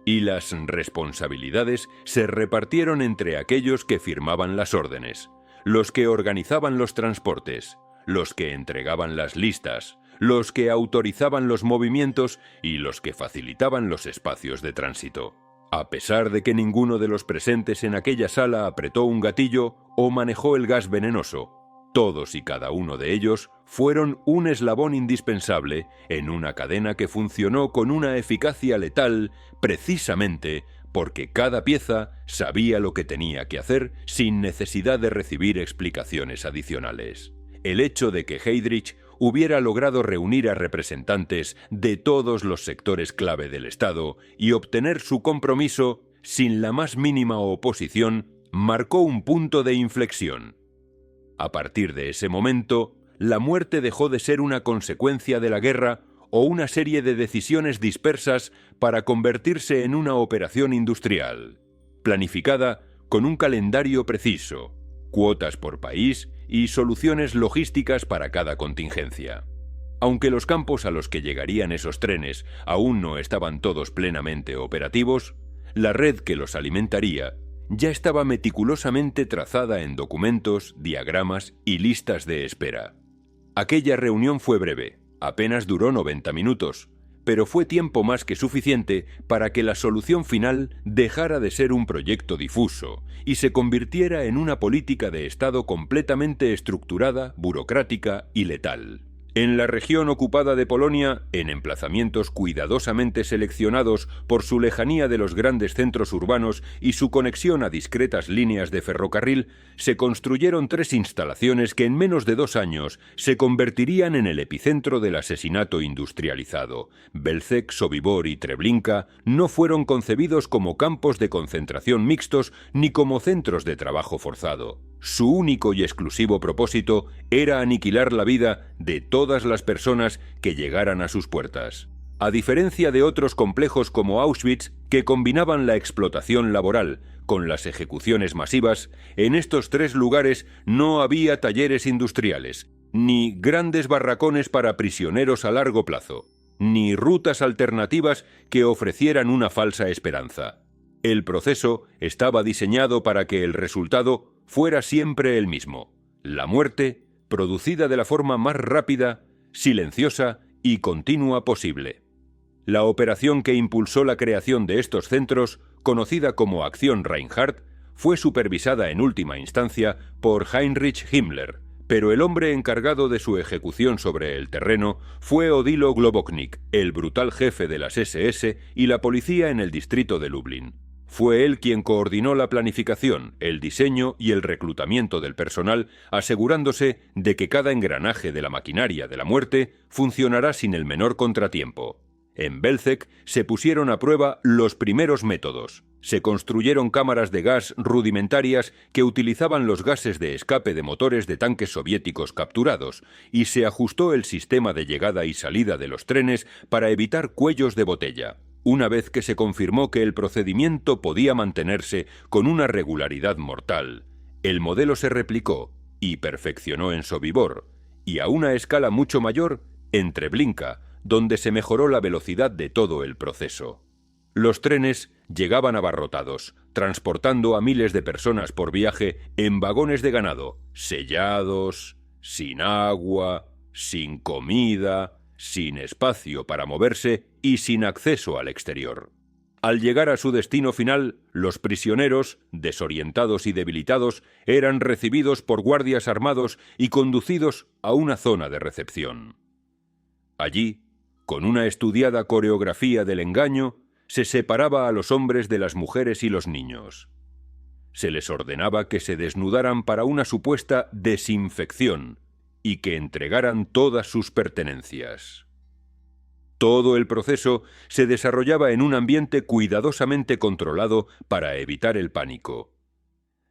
Y las responsabilidades se repartieron entre aquellos que firmaban las órdenes, los que organizaban los transportes, los que entregaban las listas, los que autorizaban los movimientos y los que facilitaban los espacios de tránsito. A pesar de que ninguno de los presentes en aquella sala apretó un gatillo o manejó el gas venenoso, todos y cada uno de ellos fueron un eslabón indispensable en una cadena que funcionó con una eficacia letal precisamente porque cada pieza sabía lo que tenía que hacer sin necesidad de recibir explicaciones adicionales. El hecho de que Heydrich hubiera logrado reunir a representantes de todos los sectores clave del Estado y obtener su compromiso sin la más mínima oposición marcó un punto de inflexión. A partir de ese momento, la muerte dejó de ser una consecuencia de la guerra o una serie de decisiones dispersas para convertirse en una operación industrial, planificada con un calendario preciso, cuotas por país y soluciones logísticas para cada contingencia. Aunque los campos a los que llegarían esos trenes aún no estaban todos plenamente operativos, la red que los alimentaría ya estaba meticulosamente trazada en documentos, diagramas y listas de espera. Aquella reunión fue breve, apenas duró 90 minutos, pero fue tiempo más que suficiente para que la solución final dejara de ser un proyecto difuso y se convirtiera en una política de Estado completamente estructurada, burocrática y letal. En la región ocupada de Polonia, en emplazamientos cuidadosamente seleccionados por su lejanía de los grandes centros urbanos y su conexión a discretas líneas de ferrocarril, se construyeron 3 instalaciones que en menos de 2 años se convertirían en el epicentro del asesinato industrializado. Belzec, Sobibor y Treblinka no fueron concebidos como campos de concentración mixtos ni como centros de trabajo forzado. Su único y exclusivo propósito era aniquilar la vida de todas las personas que llegaran a sus puertas. A diferencia de otros complejos como Auschwitz, que combinaban la explotación laboral con las ejecuciones masivas, en estos 3 lugares no había talleres industriales, ni grandes barracones para prisioneros a largo plazo, ni rutas alternativas que ofrecieran una falsa esperanza. El proceso estaba diseñado para que el resultado fuera siempre el mismo: la muerte, producida de la forma más rápida, silenciosa y continua posible. La operación que impulsó la creación de estos centros, conocida como Acción Reinhardt, fue supervisada en última instancia por Heinrich Himmler, pero el hombre encargado de su ejecución sobre el terreno fue Odilo Globoknik, el brutal jefe de las SS y la policía en el distrito de Lublin. Fue él quien coordinó la planificación, el diseño y el reclutamiento del personal, asegurándose de que cada engranaje de la maquinaria de la muerte funcionará sin el menor contratiempo. En Belzec se pusieron a prueba los primeros métodos. Se construyeron cámaras de gas rudimentarias que utilizaban los gases de escape de motores de tanques soviéticos capturados, y se ajustó el sistema de llegada y salida de los trenes para evitar cuellos de botella. Una vez que se confirmó que el procedimiento podía mantenerse con una regularidad mortal, el modelo se replicó y perfeccionó en Sobibor, y a una escala mucho mayor en Treblinka, donde se mejoró la velocidad de todo el proceso. Los trenes llegaban abarrotados, transportando a miles de personas por viaje en vagones de ganado, sellados, sin agua, sin comida, sin espacio para moverse y sin acceso al exterior. Al llegar a su destino final, los prisioneros, desorientados y debilitados, eran recibidos por guardias armados y conducidos a una zona de recepción. Allí, con una estudiada coreografía del engaño, se separaba a los hombres de las mujeres y los niños. Se les ordenaba que se desnudaran para una supuesta desinfección y que entregaran todas sus pertenencias. Todo el proceso se desarrollaba en un ambiente cuidadosamente controlado para evitar el pánico.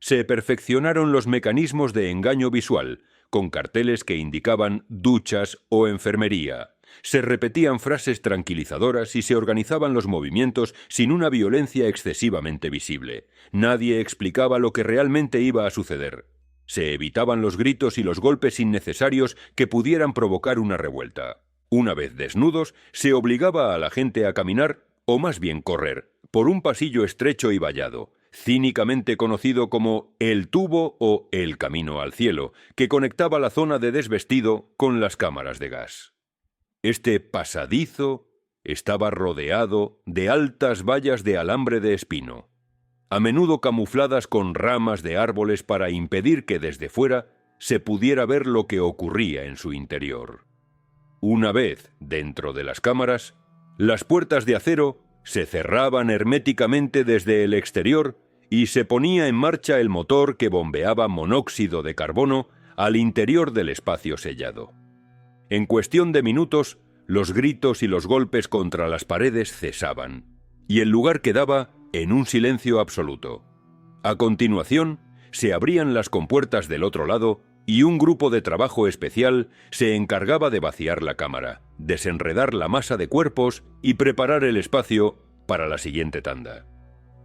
Se perfeccionaron los mecanismos de engaño visual, con carteles que indicaban duchas o enfermería. Se repetían frases tranquilizadoras y se organizaban los movimientos sin una violencia excesivamente visible. Nadie explicaba lo que realmente iba a suceder. Se evitaban los gritos y los golpes innecesarios que pudieran provocar una revuelta. Una vez desnudos, se obligaba a la gente a caminar, o más bien correr, por un pasillo estrecho y vallado, cínicamente conocido como el tubo o el camino al cielo, que conectaba la zona de desvestido con las cámaras de gas. Este pasadizo estaba rodeado de altas vallas de alambre de espino, a menudo camufladas con ramas de árboles para impedir que desde fuera se pudiera ver lo que ocurría en su interior. Una vez dentro de las cámaras, las puertas de acero se cerraban herméticamente desde el exterior y se ponía en marcha el motor que bombeaba monóxido de carbono al interior del espacio sellado. En cuestión de minutos, los gritos y los golpes contra las paredes cesaban, y el lugar quedaba en un silencio absoluto. A continuación, se abrían las compuertas del otro lado y un grupo de trabajo especial se encargaba de vaciar la cámara, desenredar la masa de cuerpos y preparar el espacio para la siguiente tanda.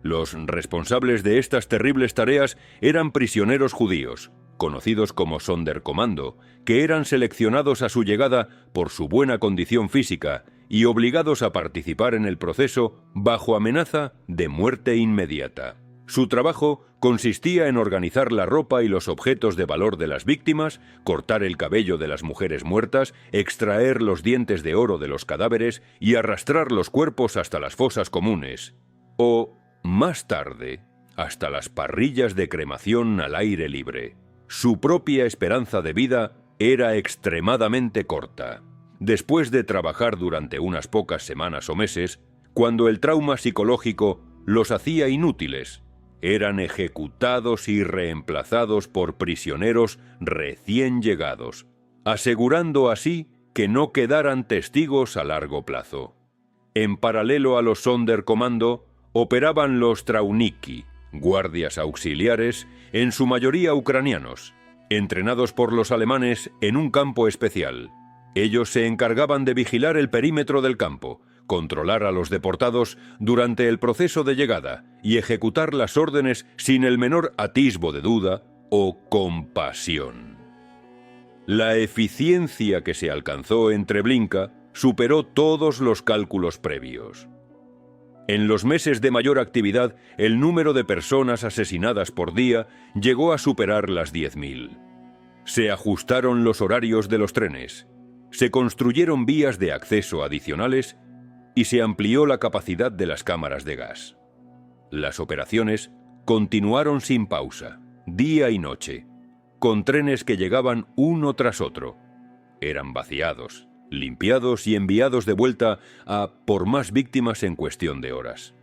Los responsables de estas terribles tareas eran prisioneros judíos, conocidos como Sonderkommando, que eran seleccionados a su llegada por su buena condición física y obligados a participar en el proceso bajo amenaza de muerte inmediata. Su trabajo consistía en organizar la ropa y los objetos de valor de las víctimas, cortar el cabello de las mujeres muertas, extraer los dientes de oro de los cadáveres y arrastrar los cuerpos hasta las fosas comunes, o, más tarde, hasta las parrillas de cremación al aire libre. Su propia esperanza de vida era extremadamente corta. Después de trabajar durante unas pocas semanas o meses, cuando el trauma psicológico los hacía inútiles, eran ejecutados y reemplazados por prisioneros recién llegados, asegurando así que no quedaran testigos a largo plazo. En paralelo a los Sonderkommando, operaban los Trauniki, guardias auxiliares, en su mayoría ucranianos, entrenados por los alemanes en un campo especial. Ellos se encargaban de vigilar el perímetro del campo, controlar a los deportados durante el proceso de llegada y ejecutar las órdenes sin el menor atisbo de duda o compasión. La eficiencia que se alcanzó en Treblinka superó todos los cálculos previos. En los meses de mayor actividad, el número de personas asesinadas por día llegó a superar las 10.000. Se ajustaron los horarios de los trenes, se construyeron vías de acceso adicionales y se amplió la capacidad de las cámaras de gas. Las operaciones continuaron sin pausa, día y noche, con trenes que llegaban uno tras otro. Eran vaciados, limpiados y enviados de vuelta a por más víctimas en cuestión de horas.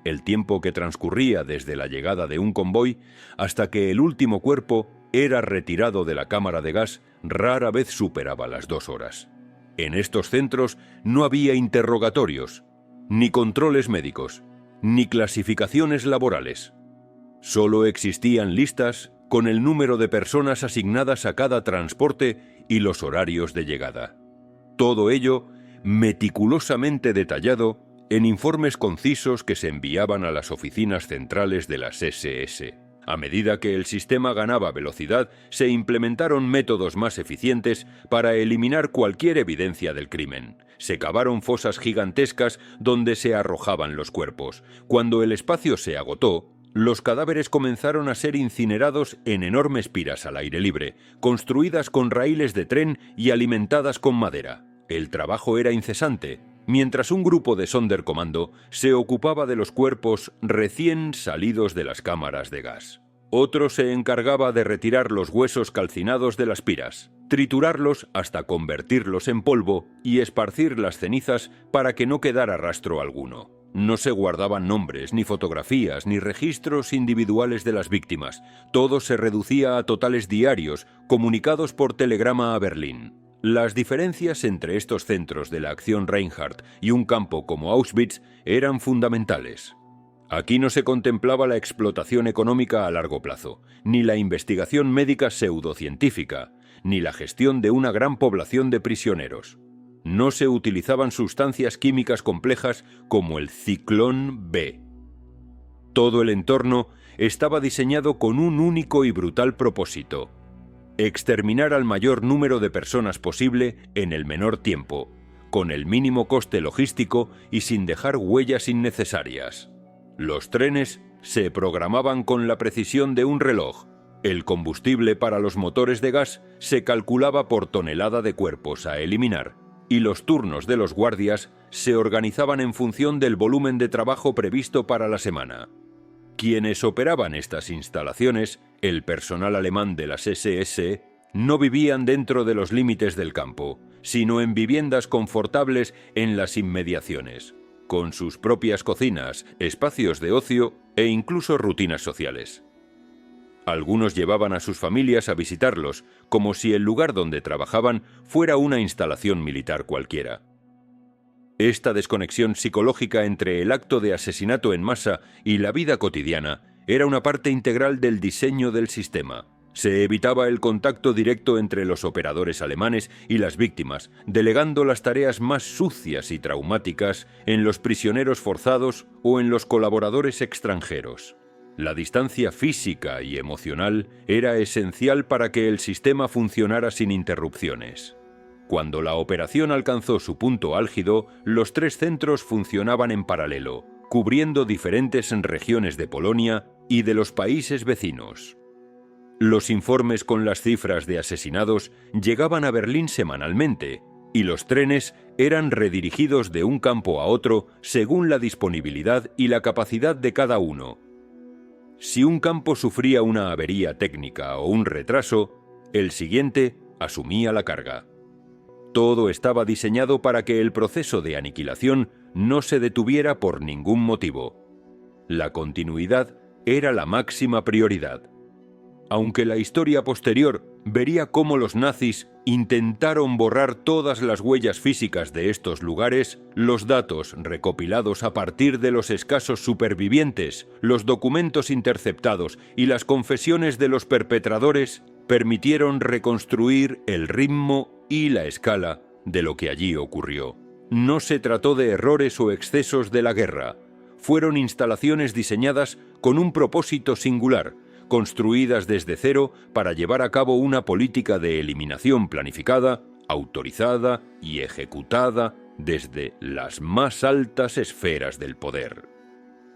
El tiempo que transcurría desde la llegada de un convoy hasta que el último cuerpo era retirado de la cámara de gas rara vez superaba las 2 horas. En estos centros no había interrogatorios, ni controles médicos, ni clasificaciones laborales. Solo existían listas con el número de personas asignadas a cada transporte y los horarios de llegada. Todo ello meticulosamente detallado en informes concisos que se enviaban a las oficinas centrales de las SS. A medida que el sistema ganaba velocidad, se implementaron métodos más eficientes para eliminar cualquier evidencia del crimen. Se cavaron fosas gigantescas donde se arrojaban los cuerpos. Cuando el espacio se agotó, los cadáveres comenzaron a ser incinerados en enormes piras al aire libre, construidas con raíles de tren y alimentadas con madera. El trabajo era incesante, mientras un grupo de Sonderkommando se ocupaba de los cuerpos recién salidos de las cámaras de gas. Otro se encargaba de retirar los huesos calcinados de las piras, triturarlos hasta convertirlos en polvo y esparcir las cenizas para que no quedara rastro alguno. No se guardaban nombres, ni fotografías, ni registros individuales de las víctimas. Todo se reducía a totales diarios, comunicados por telegrama a Berlín. Las diferencias entre estos centros de la acción Reinhardt y un campo como Auschwitz eran fundamentales. Aquí no se contemplaba la explotación económica a largo plazo, ni la investigación médica pseudocientífica, ni la gestión de una gran población de prisioneros. No se utilizaban sustancias químicas complejas como el ciclón B. Todo el entorno estaba diseñado con un único y brutal propósito: exterminar al mayor número de personas posible en el menor tiempo, con el mínimo coste logístico y sin dejar huellas innecesarias. Los trenes se programaban con la precisión de un reloj. El combustible para los motores de gas se calculaba por tonelada de cuerpos a eliminar, y los turnos de los guardias se organizaban en función del volumen de trabajo previsto para la semana. Quienes operaban estas instalaciones, el personal alemán de las SS, no vivían dentro de los límites del campo, sino en viviendas confortables en las inmediaciones, con sus propias cocinas, espacios de ocio e incluso rutinas sociales. Algunos llevaban a sus familias a visitarlos, como si el lugar donde trabajaban fuera una instalación militar cualquiera. Esta desconexión psicológica entre el acto de asesinato en masa y la vida cotidiana era una parte integral del diseño del sistema. Se evitaba el contacto directo entre los operadores alemanes y las víctimas, delegando las tareas más sucias y traumáticas en los prisioneros forzados o en los colaboradores extranjeros. La distancia física y emocional era esencial para que el sistema funcionara sin interrupciones. Cuando la operación alcanzó su punto álgido, los tres centros funcionaban en paralelo, cubriendo diferentes regiones de Polonia y de los países vecinos. Los informes con las cifras de asesinados llegaban a Berlín semanalmente, y los trenes eran redirigidos de un campo a otro según la disponibilidad y la capacidad de cada uno. Si un campo sufría una avería técnica o un retraso, el siguiente asumía la carga. Todo estaba diseñado para que el proceso de aniquilación no se detuviera por ningún motivo. La continuidad era la máxima prioridad. Aunque la historia posterior vería cómo los nazis intentaron borrar todas las huellas físicas de estos lugares, los datos recopilados a partir de los escasos supervivientes, los documentos interceptados y las confesiones de los perpetradores permitieron reconstruir el ritmo y la escala de lo que allí ocurrió. No se trató de errores o excesos de la guerra. Fueron instalaciones diseñadas con un propósito singular, construidas desde cero para llevar a cabo una política de eliminación planificada, autorizada y ejecutada desde las más altas esferas del poder.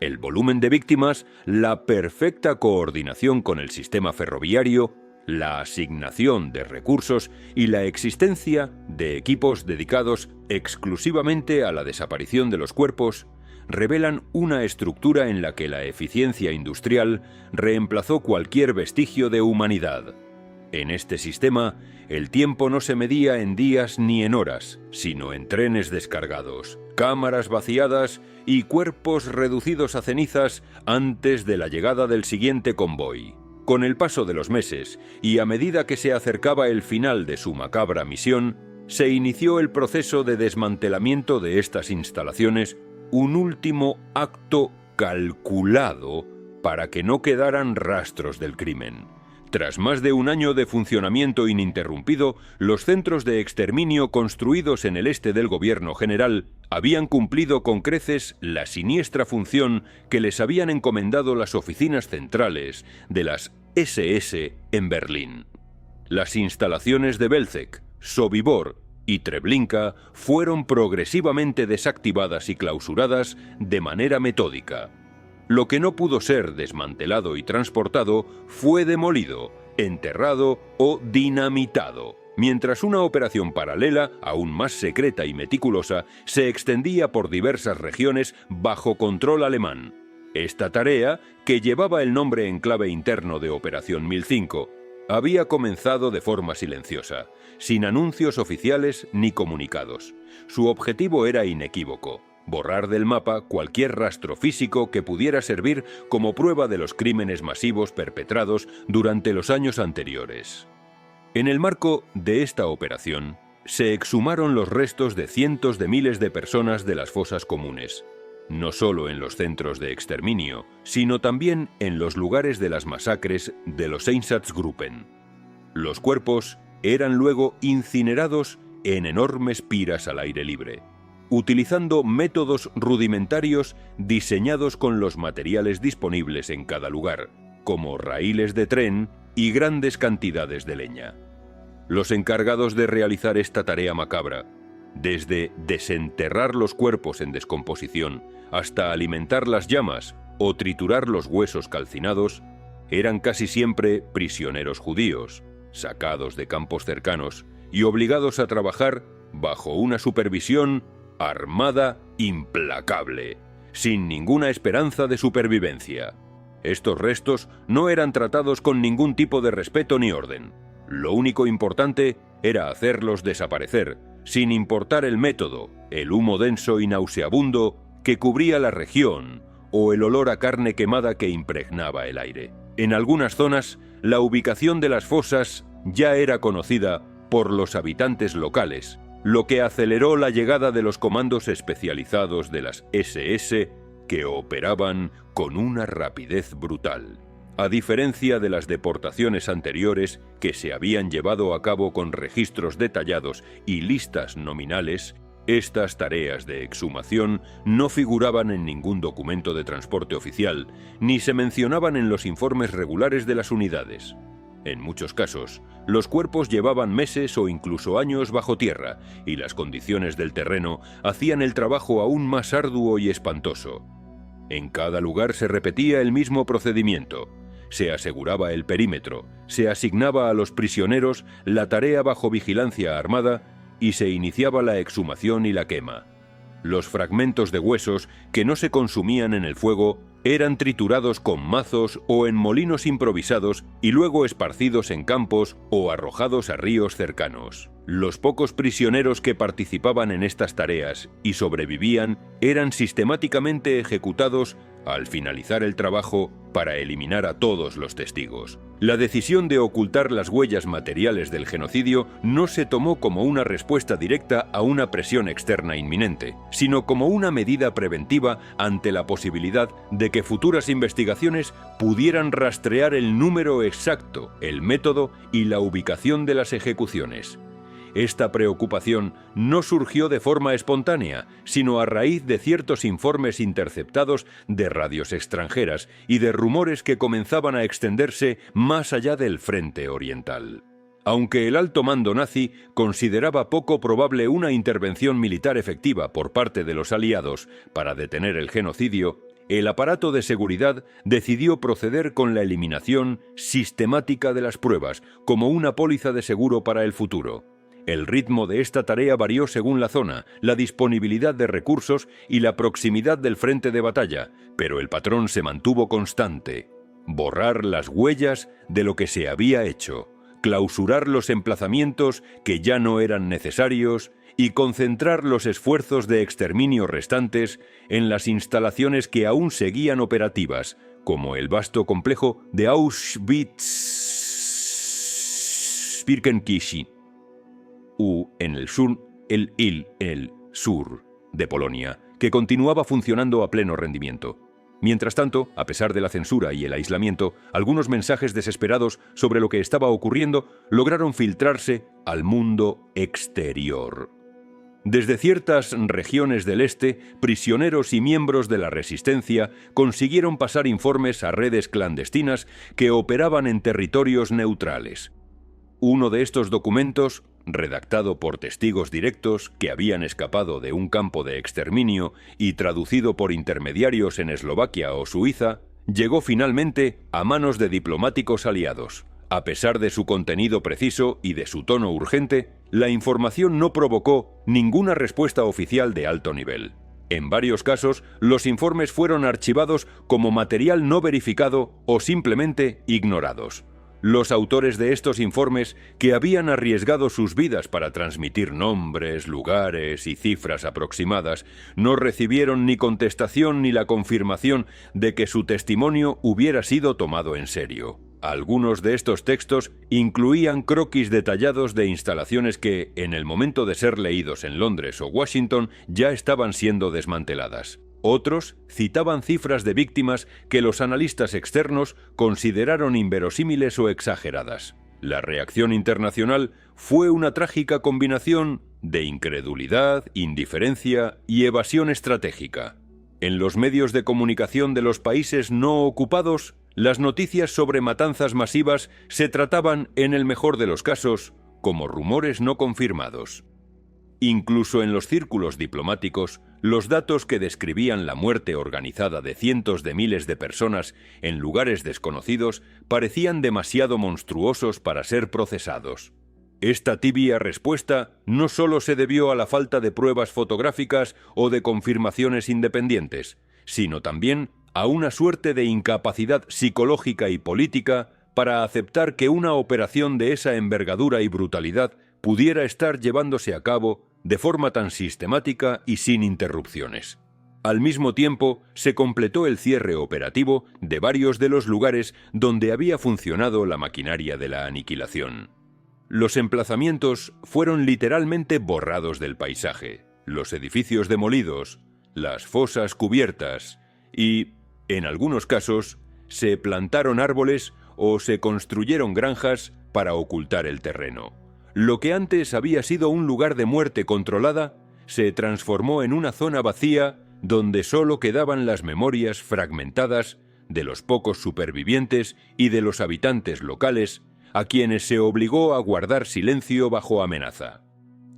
El volumen de víctimas, la perfecta coordinación con el sistema ferroviario, la asignación de recursos y la existencia de equipos dedicados exclusivamente a la desaparición de los cuerpos revelan una estructura en la que la eficiencia industrial reemplazó cualquier vestigio de humanidad. En este sistema, el tiempo no se medía en días ni en horas, sino en trenes descargados, cámaras vaciadas y cuerpos reducidos a cenizas antes de la llegada del siguiente convoy. Con el paso de los meses, y a medida que se acercaba el final de su macabra misión, se inició el proceso de desmantelamiento de estas instalaciones, un último acto calculado para que no quedaran rastros del crimen. Tras más de un año de funcionamiento ininterrumpido, los centros de exterminio construidos en el este del gobierno general habían cumplido con creces la siniestra función que les habían encomendado las oficinas centrales de las SS en Berlín. Las instalaciones de Belzec, Sobibor y Treblinka fueron progresivamente desactivadas y clausuradas de manera metódica. Lo que no pudo ser desmantelado y transportado fue demolido, enterrado o dinamitado. mientras una operación paralela, aún más secreta y meticulosa, se extendía por diversas regiones bajo control alemán. Esta tarea, que llevaba el nombre en clave interno de Operación 1005, había comenzado de forma silenciosa, sin anuncios oficiales ni comunicados. Su objetivo era inequívoco: borrar del mapa cualquier rastro físico que pudiera servir como prueba de los crímenes masivos perpetrados durante los años anteriores. En el marco de esta operación, se exhumaron los restos de cientos de miles de personas de las fosas comunes, no solo en los centros de exterminio, sino también en los lugares de las masacres de los Einsatzgruppen. Los cuerpos eran luego incinerados en enormes piras al aire libre, utilizando métodos rudimentarios diseñados con los materiales disponibles en cada lugar, como raíles de tren y grandes cantidades de leña. Los encargados de realizar esta tarea macabra, desde desenterrar los cuerpos en descomposición hasta alimentar las llamas o triturar los huesos calcinados, eran casi siempre prisioneros judíos, sacados de campos cercanos y obligados a trabajar bajo una supervisión armada implacable, sin ninguna esperanza de supervivencia. Estos restos no eran tratados con ningún tipo de respeto ni orden. Lo único importante era hacerlos desaparecer, sin importar el método, el humo denso y nauseabundo que cubría la región o el olor a carne quemada que impregnaba el aire. En algunas zonas, la ubicación de las fosas ya era conocida por los habitantes locales, lo que aceleró la llegada de los comandos especializados de las SS, que operaban con una rapidez brutal. A diferencia de las deportaciones anteriores, que se habían llevado a cabo con registros detallados y listas nominales, estas tareas de exhumación no figuraban en ningún documento de transporte oficial, ni se mencionaban en los informes regulares de las unidades. En muchos casos, los cuerpos llevaban meses o incluso años bajo tierra, y las condiciones del terreno hacían el trabajo aún más arduo y espantoso. En cada lugar se repetía el mismo procedimiento. Se aseguraba el perímetro, se asignaba a los prisioneros la tarea bajo vigilancia armada y se iniciaba la exhumación y la quema. Los fragmentos de huesos que no se consumían en el fuego eran triturados con mazos o en molinos improvisados y luego esparcidos en campos o arrojados a ríos cercanos. Los pocos prisioneros que participaban en estas tareas y sobrevivían eran sistemáticamente ejecutados al finalizar el trabajo para eliminar a todos los testigos. La decisión de ocultar las huellas materiales del genocidio no se tomó como una respuesta directa a una presión externa inminente, sino como una medida preventiva ante la posibilidad de que futuras investigaciones pudieran rastrear el número exacto, el método y la ubicación de las ejecuciones. Esta preocupación no surgió de forma espontánea, sino a raíz de ciertos informes interceptados de radios extranjeras y de rumores que comenzaban a extenderse más allá del frente oriental. Aunque el alto mando nazi consideraba poco probable una intervención militar efectiva por parte de los aliados para detener el genocidio, el aparato de seguridad decidió proceder con la eliminación sistemática de las pruebas como una póliza de seguro para el futuro. El ritmo de esta tarea varió según la zona, la disponibilidad de recursos y la proximidad del frente de batalla, pero el patrón se mantuvo constante: borrar las huellas de lo que se había hecho, clausurar los emplazamientos que ya no eran necesarios y concentrar los esfuerzos de exterminio restantes en las instalaciones que aún seguían operativas, como el vasto complejo de Auschwitz-Birkenau, en el sur, el sur de Polonia, que continuaba funcionando a pleno rendimiento. Mientras tanto, a pesar de la censura y el aislamiento, algunos mensajes desesperados sobre lo que estaba ocurriendo lograron filtrarse al mundo exterior. Desde ciertas regiones del este, prisioneros y miembros de la resistencia consiguieron pasar informes a redes clandestinas que operaban en territorios neutrales. Uno de estos documentos, redactado por testigos directos que habían escapado de un campo de exterminio y traducido por intermediarios en Eslovaquia o Suiza, llegó finalmente a manos de diplomáticos aliados, A pesar de su contenido preciso y de su tono urgente, la información no provocó ninguna respuesta oficial de alto nivel. En varios casos, los informes fueron archivados como material no verificado o simplemente ignorados. Los autores de estos informes, que habían arriesgado sus vidas para transmitir nombres, lugares y cifras aproximadas, no recibieron ni contestación ni la confirmación de que su testimonio hubiera sido tomado en serio. Algunos de estos textos incluían croquis detallados de instalaciones que, en el momento de ser leídos en Londres o Washington, ya estaban siendo desmanteladas. Otros citaban cifras de víctimas que los analistas externos consideraron inverosímiles o exageradas. La reacción internacional fue una trágica combinación de incredulidad, indiferencia y evasión estratégica. En los medios de comunicación de los países no ocupados, las noticias sobre matanzas masivas se trataban, en el mejor de los casos, como rumores no confirmados. Incluso en los círculos diplomáticos, los datos que describían la muerte organizada de cientos de miles de personas en lugares desconocidos parecían demasiado monstruosos para ser procesados. Esta tibia respuesta no solo se debió a la falta de pruebas fotográficas o de confirmaciones independientes, sino también a una suerte de incapacidad psicológica y política para aceptar que una operación de esa envergadura y brutalidad pudiera estar llevándose a cabo de forma tan sistemática y sin interrupciones. Al mismo tiempo, se completó el cierre operativo de varios de los lugares donde había funcionado la maquinaria de la aniquilación. Los emplazamientos fueron literalmente borrados del paisaje, los edificios demolidos, las fosas cubiertas y, en algunos casos, se plantaron árboles o se construyeron granjas para ocultar el terreno. Lo que antes había sido un lugar de muerte controlada se transformó en una zona vacía donde solo quedaban las memorias fragmentadas de los pocos supervivientes y de los habitantes locales a quienes se obligó a guardar silencio bajo amenaza.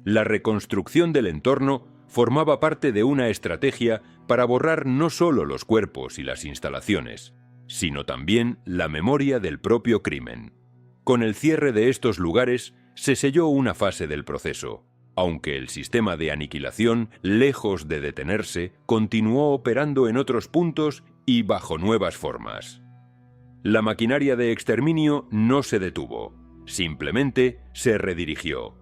La reconstrucción del entorno formaba parte de una estrategia para borrar no solo los cuerpos y las instalaciones, sino también la memoria del propio crimen. Con el cierre de estos lugares se selló una fase del proceso, aunque el sistema de aniquilación, lejos de detenerse, continuó operando en otros puntos y bajo nuevas formas. La maquinaria de exterminio no se detuvo, simplemente se redirigió.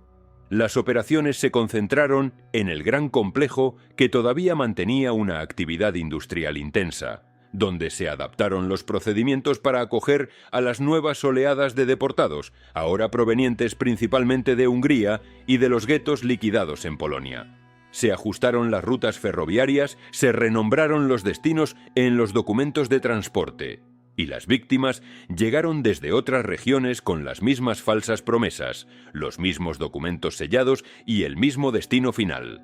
Las operaciones se concentraron en el gran complejo que todavía mantenía una actividad industrial intensa, donde se adaptaron los procedimientos para acoger a las nuevas oleadas de deportados, ahora provenientes principalmente de Hungría y de los guetos liquidados en Polonia. Se ajustaron las rutas ferroviarias, se renombraron los destinos en los documentos de transporte, y las víctimas llegaron desde otras regiones con las mismas falsas promesas, los mismos documentos sellados y el mismo destino final.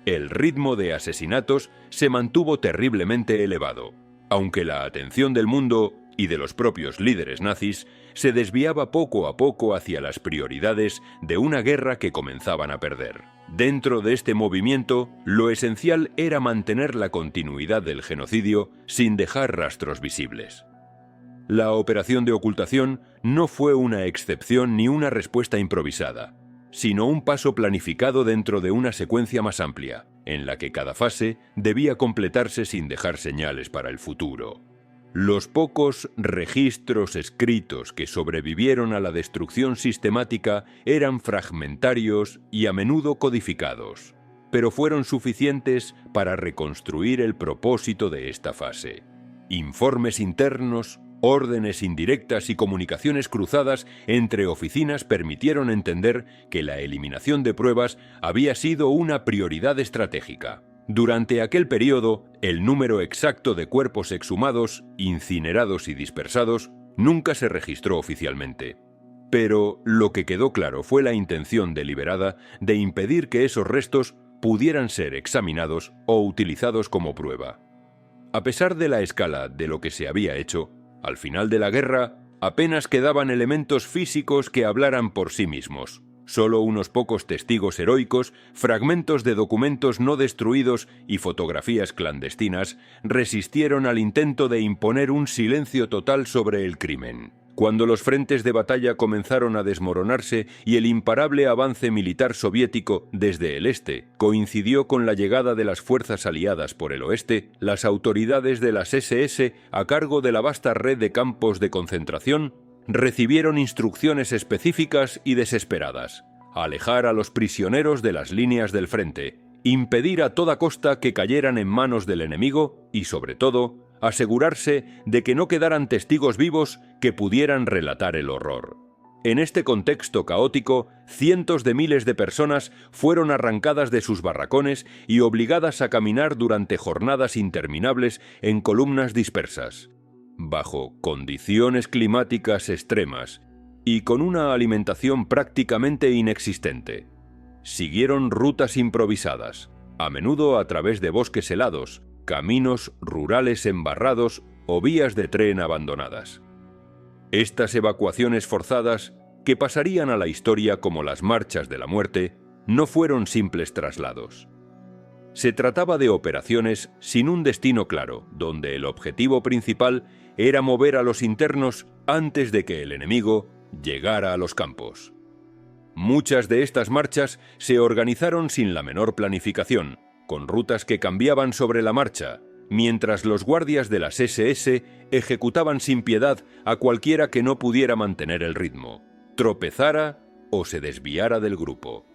El ritmo de asesinatos se mantuvo terriblemente elevado, aunque la atención del mundo y de los propios líderes nazis se desviaba poco a poco hacia las prioridades de una guerra que comenzaban a perder. Dentro de este movimiento, lo esencial era mantener la continuidad del genocidio sin dejar rastros visibles. La operación de ocultación no fue una excepción ni una respuesta improvisada, sino un paso planificado dentro de una secuencia más amplia, en la que cada fase debía completarse sin dejar señales para el futuro. Los pocos registros escritos que sobrevivieron a la destrucción sistemática eran fragmentarios y a menudo codificados, pero fueron suficientes para reconstruir el propósito de esta fase. Informes internos, órdenes indirectas y comunicaciones cruzadas entre oficinas permitieron entender que la eliminación de pruebas había sido una prioridad estratégica. Durante aquel periodo, el número exacto de cuerpos exhumados, incinerados y dispersados nunca se registró oficialmente. Pero lo que quedó claro fue la intención deliberada de impedir que esos restos pudieran ser examinados o utilizados como prueba. A pesar de la escala de lo que se había hecho, al final de la guerra, apenas quedaban elementos físicos que hablaran por sí mismos. Solo unos pocos testigos heroicos, fragmentos de documentos no destruidos y fotografías clandestinas resistieron al intento de imponer un silencio total sobre el crimen. Cuando los frentes de batalla comenzaron a desmoronarse y el imparable avance militar soviético desde el este coincidió con la llegada de las fuerzas aliadas por el oeste, las autoridades de las SS, a cargo de la vasta red de campos de concentración, recibieron instrucciones específicas y desesperadas: alejar a los prisioneros de las líneas del frente, impedir a toda costa que cayeran en manos del enemigo y, sobre todo, asegurarse de que no quedaran testigos vivos que pudieran relatar el horror. En este contexto caótico, cientos de miles de personas fueron arrancadas de sus barracones y obligadas a caminar durante jornadas interminables en columnas dispersas, bajo condiciones climáticas extremas y con una alimentación prácticamente inexistente. Siguieron rutas improvisadas, a menudo a través de bosques helados, caminos rurales embarrados o vías de tren abandonadas. Estas evacuaciones forzadas, que pasarían a la historia como las marchas de la muerte, no fueron simples traslados. Se trataba de operaciones sin un destino claro, donde el objetivo principal era mover a los internos antes de que el enemigo llegara a los campos. Muchas de estas marchas se organizaron sin la menor planificación, con rutas que cambiaban sobre la marcha, mientras los guardias de las SS ejecutaban sin piedad a cualquiera que no pudiera mantener el ritmo, tropezara o se desviara del grupo.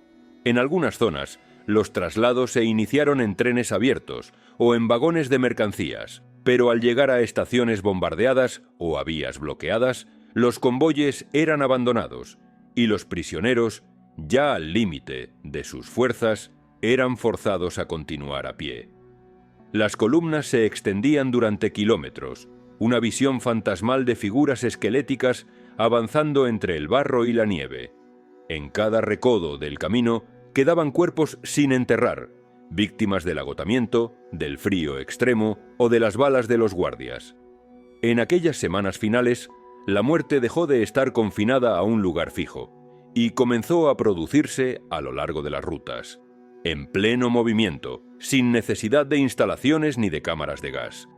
En algunas zonas, los traslados se iniciaron en trenes abiertos o en vagones de mercancías, pero al llegar a estaciones bombardeadas o a vías bloqueadas, los convoyes eran abandonados y los prisioneros, ya al límite de sus fuerzas, eran forzados a continuar a pie. Las columnas se extendían durante kilómetros, una visión fantasmal de figuras esqueléticas avanzando entre el barro y la nieve. En cada recodo del camino quedaban cuerpos sin enterrar, víctimas del agotamiento, del frío extremo o de las balas de los guardias. En aquellas semanas finales, la muerte dejó de estar confinada a un lugar fijo y comenzó a producirse a lo largo de las rutas, en pleno movimiento, sin necesidad de instalaciones ni de cámaras de gas.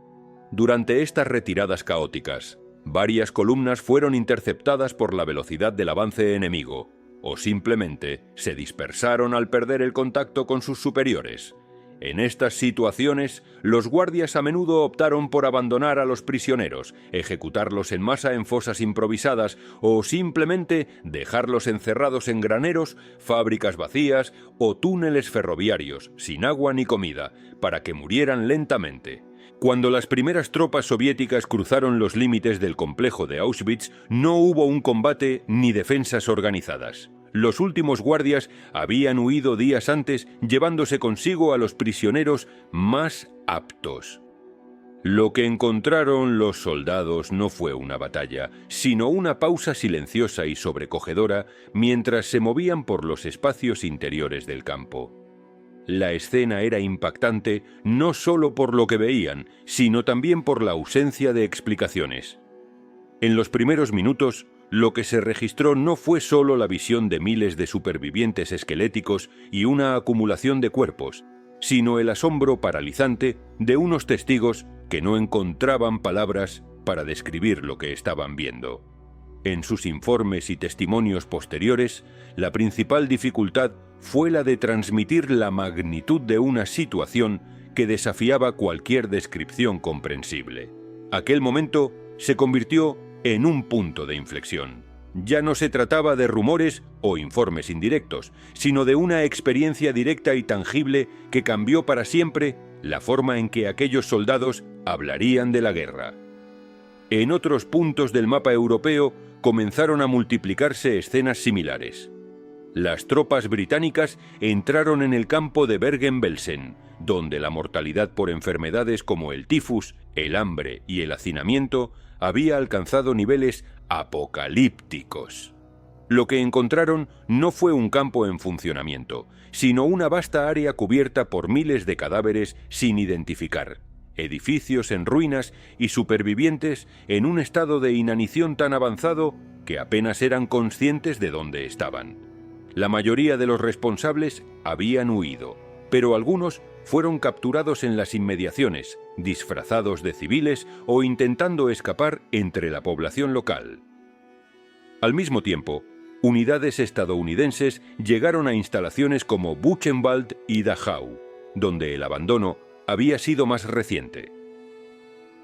Durante estas retiradas caóticas, varias columnas fueron interceptadas por la velocidad del avance enemigo, o simplemente se dispersaron al perder el contacto con sus superiores. En estas situaciones, los guardias a menudo optaron por abandonar a los prisioneros, ejecutarlos en masa en fosas improvisadas o simplemente dejarlos encerrados en graneros, fábricas vacías o túneles ferroviarios, sin agua ni comida, para que murieran lentamente. Cuando las primeras tropas soviéticas cruzaron los límites del complejo de Auschwitz, no hubo un combate ni defensas organizadas. Los últimos guardias habían huido días antes, llevándose consigo a los prisioneros más aptos. Lo que encontraron los soldados no fue una batalla, sino una pausa silenciosa y sobrecogedora mientras se movían por los espacios interiores del campo. La escena era impactante no solo por lo que veían, sino también por la ausencia de explicaciones. En los primeros minutos, lo que se registró no fue solo la visión de miles de supervivientes esqueléticos y una acumulación de cuerpos, sino el asombro paralizante de unos testigos que no encontraban palabras para describir lo que estaban viendo. En sus informes y testimonios posteriores, la principal dificultad fue la de transmitir la magnitud de una situación que desafiaba cualquier descripción comprensible. Aquel momento se convirtió en un punto de inflexión. Ya no se trataba de rumores o informes indirectos, sino de una experiencia directa y tangible que cambió para siempre la forma en que aquellos soldados hablarían de la guerra. En otros puntos del mapa europeo comenzaron a multiplicarse escenas similares. Las tropas británicas entraron en el campo de Bergen-Belsen, donde la mortalidad por enfermedades como el tifus, el hambre y el hacinamiento había alcanzado niveles apocalípticos. Lo que encontraron no fue un campo en funcionamiento, sino una vasta área cubierta por miles de cadáveres sin identificar, edificios en ruinas y supervivientes en un estado de inanición tan avanzado que apenas eran conscientes de dónde estaban. La mayoría de los responsables habían huido, pero algunos fueron capturados en las inmediaciones, disfrazados de civiles o intentando escapar entre la población local. Al mismo tiempo, unidades estadounidenses llegaron a instalaciones como Buchenwald y Dachau, donde el abandono había sido más reciente.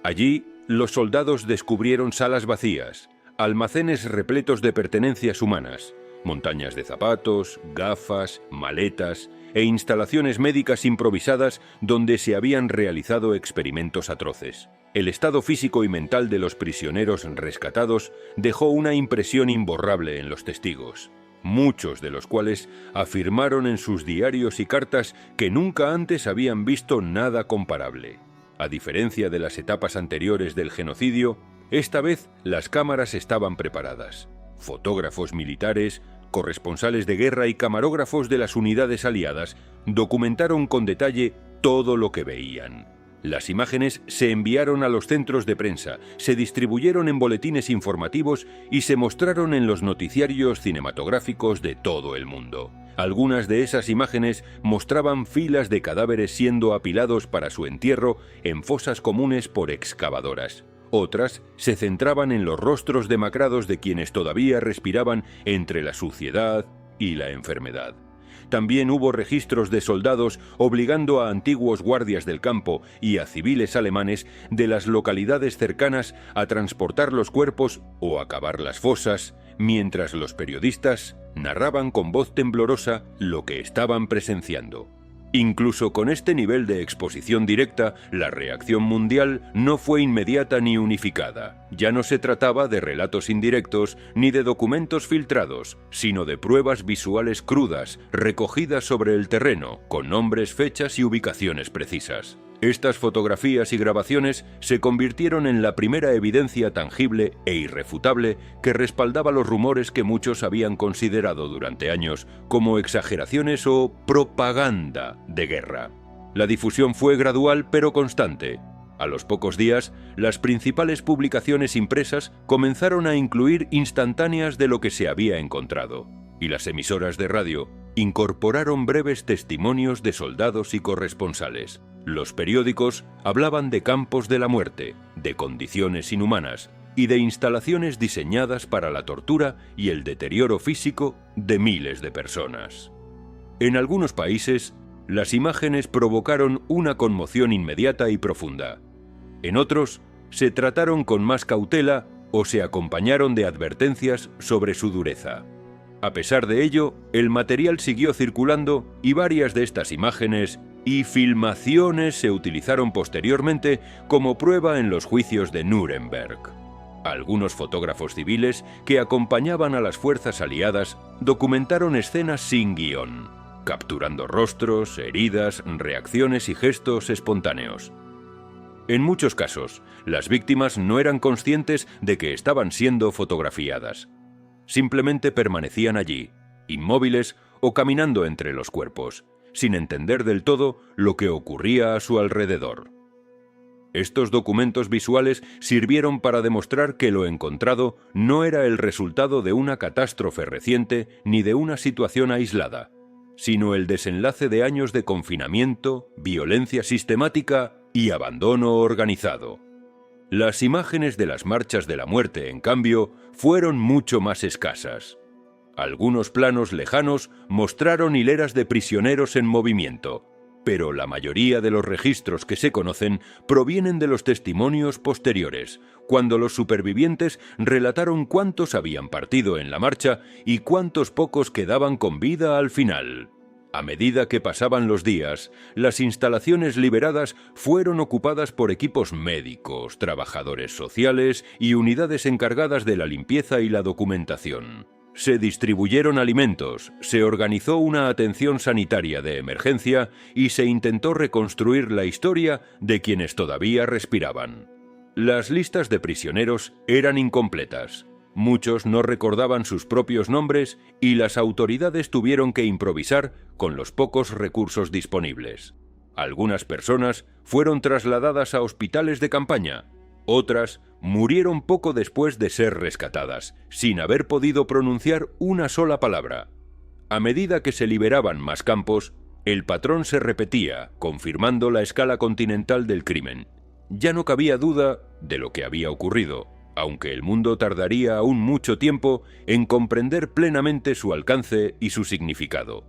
Allí, los soldados descubrieron salas vacías, almacenes repletos de pertenencias humanas, montañas de zapatos, gafas, maletas e instalaciones médicas improvisadas donde se habían realizado experimentos atroces. El estado físico y mental de los prisioneros rescatados dejó una impresión imborrable en los testigos, muchos de los cuales afirmaron en sus diarios y cartas que nunca antes habían visto nada comparable. A diferencia de las etapas anteriores del genocidio, esta vez las cámaras estaban preparadas. Fotógrafos militares, corresponsales de guerra y camarógrafos de las unidades aliadas documentaron con detalle todo lo que veían. Las imágenes se enviaron a los centros de prensa, se distribuyeron en boletines informativos y se mostraron en los noticiarios cinematográficos de todo el mundo. Algunas de esas imágenes mostraban filas de cadáveres siendo apilados para su entierro en fosas comunes por excavadoras. Otras se centraban en los rostros demacrados de quienes todavía respiraban entre la suciedad y la enfermedad. También hubo registros de soldados obligando a antiguos guardias del campo y a civiles alemanes de las localidades cercanas a transportar los cuerpos o a cavar las fosas, mientras los periodistas narraban con voz temblorosa lo que estaban presenciando. Incluso con este nivel de exposición directa, la reacción mundial no fue inmediata ni unificada. Ya no se trataba de relatos indirectos ni de documentos filtrados, sino de pruebas visuales crudas, recogidas sobre el terreno, con nombres, fechas y ubicaciones precisas. Estas fotografías y grabaciones se convirtieron en la primera evidencia tangible e irrefutable que respaldaba los rumores que muchos habían considerado durante años como exageraciones o propaganda de guerra. La difusión fue gradual pero constante. A los pocos días, las principales publicaciones impresas comenzaron a incluir instantáneas de lo que se había encontrado, y las emisoras de radio incorporaron breves testimonios de soldados y corresponsales. Los periódicos hablaban de campos de la muerte, de condiciones inhumanas y de instalaciones diseñadas para la tortura y el deterioro físico de miles de personas. En algunos países, las imágenes provocaron una conmoción inmediata y profunda. En otros, se trataron con más cautela o se acompañaron de advertencias sobre su dureza. A pesar de ello, el material siguió circulando y varias de estas imágenes y filmaciones se utilizaron posteriormente como prueba en los juicios de Nuremberg. Algunos fotógrafos civiles que acompañaban a las fuerzas aliadas documentaron escenas sin guión, capturando rostros, heridas, reacciones y gestos espontáneos. En muchos casos, las víctimas no eran conscientes de que estaban siendo fotografiadas. Simplemente permanecían allí, inmóviles o caminando entre los cuerpos, sin entender del todo lo que ocurría a su alrededor. Estos documentos visuales sirvieron para demostrar que lo encontrado no era el resultado de una catástrofe reciente ni de una situación aislada, sino el desenlace de años de confinamiento, violencia sistemática y abandono organizado. Las imágenes de las marchas de la muerte, en cambio, fueron mucho más escasas. Algunos planos lejanos mostraron hileras de prisioneros en movimiento, pero la mayoría de los registros que se conocen provienen de los testimonios posteriores, cuando los supervivientes relataron cuántos habían partido en la marcha y cuántos pocos quedaban con vida al final. A medida que pasaban los días, las instalaciones liberadas fueron ocupadas por equipos médicos, trabajadores sociales y unidades encargadas de la limpieza y la documentación. Se distribuyeron alimentos, se organizó una atención sanitaria de emergencia y se intentó reconstruir la historia de quienes todavía respiraban. Las listas de prisioneros eran incompletas. Muchos no recordaban sus propios nombres y las autoridades tuvieron que improvisar con los pocos recursos disponibles. Algunas personas fueron trasladadas a hospitales de campaña. Otras murieron poco después de ser rescatadas, sin haber podido pronunciar una sola palabra. A medida que se liberaban más campos, el patrón se repetía, confirmando la escala continental del crimen. Ya no cabía duda de lo que había ocurrido. aunque el mundo tardaría aún mucho tiempo en comprender plenamente su alcance y su significado.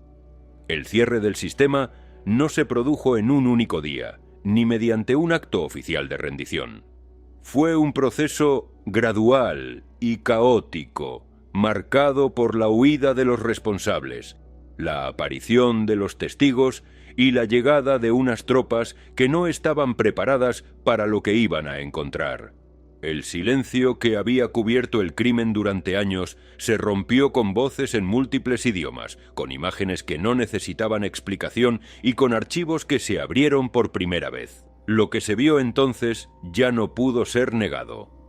El cierre del sistema no se produjo en un único día, ni mediante un acto oficial de rendición. Fue un proceso gradual y caótico, marcado por la huida de los responsables, la aparición de los testigos y la llegada de unas tropas que no estaban preparadas para lo que iban a encontrar. El silencio que había cubierto el crimen durante años se rompió con voces en múltiples idiomas, con imágenes que no necesitaban explicación y con archivos que se abrieron por primera vez. Lo que se vio entonces ya no pudo ser negado.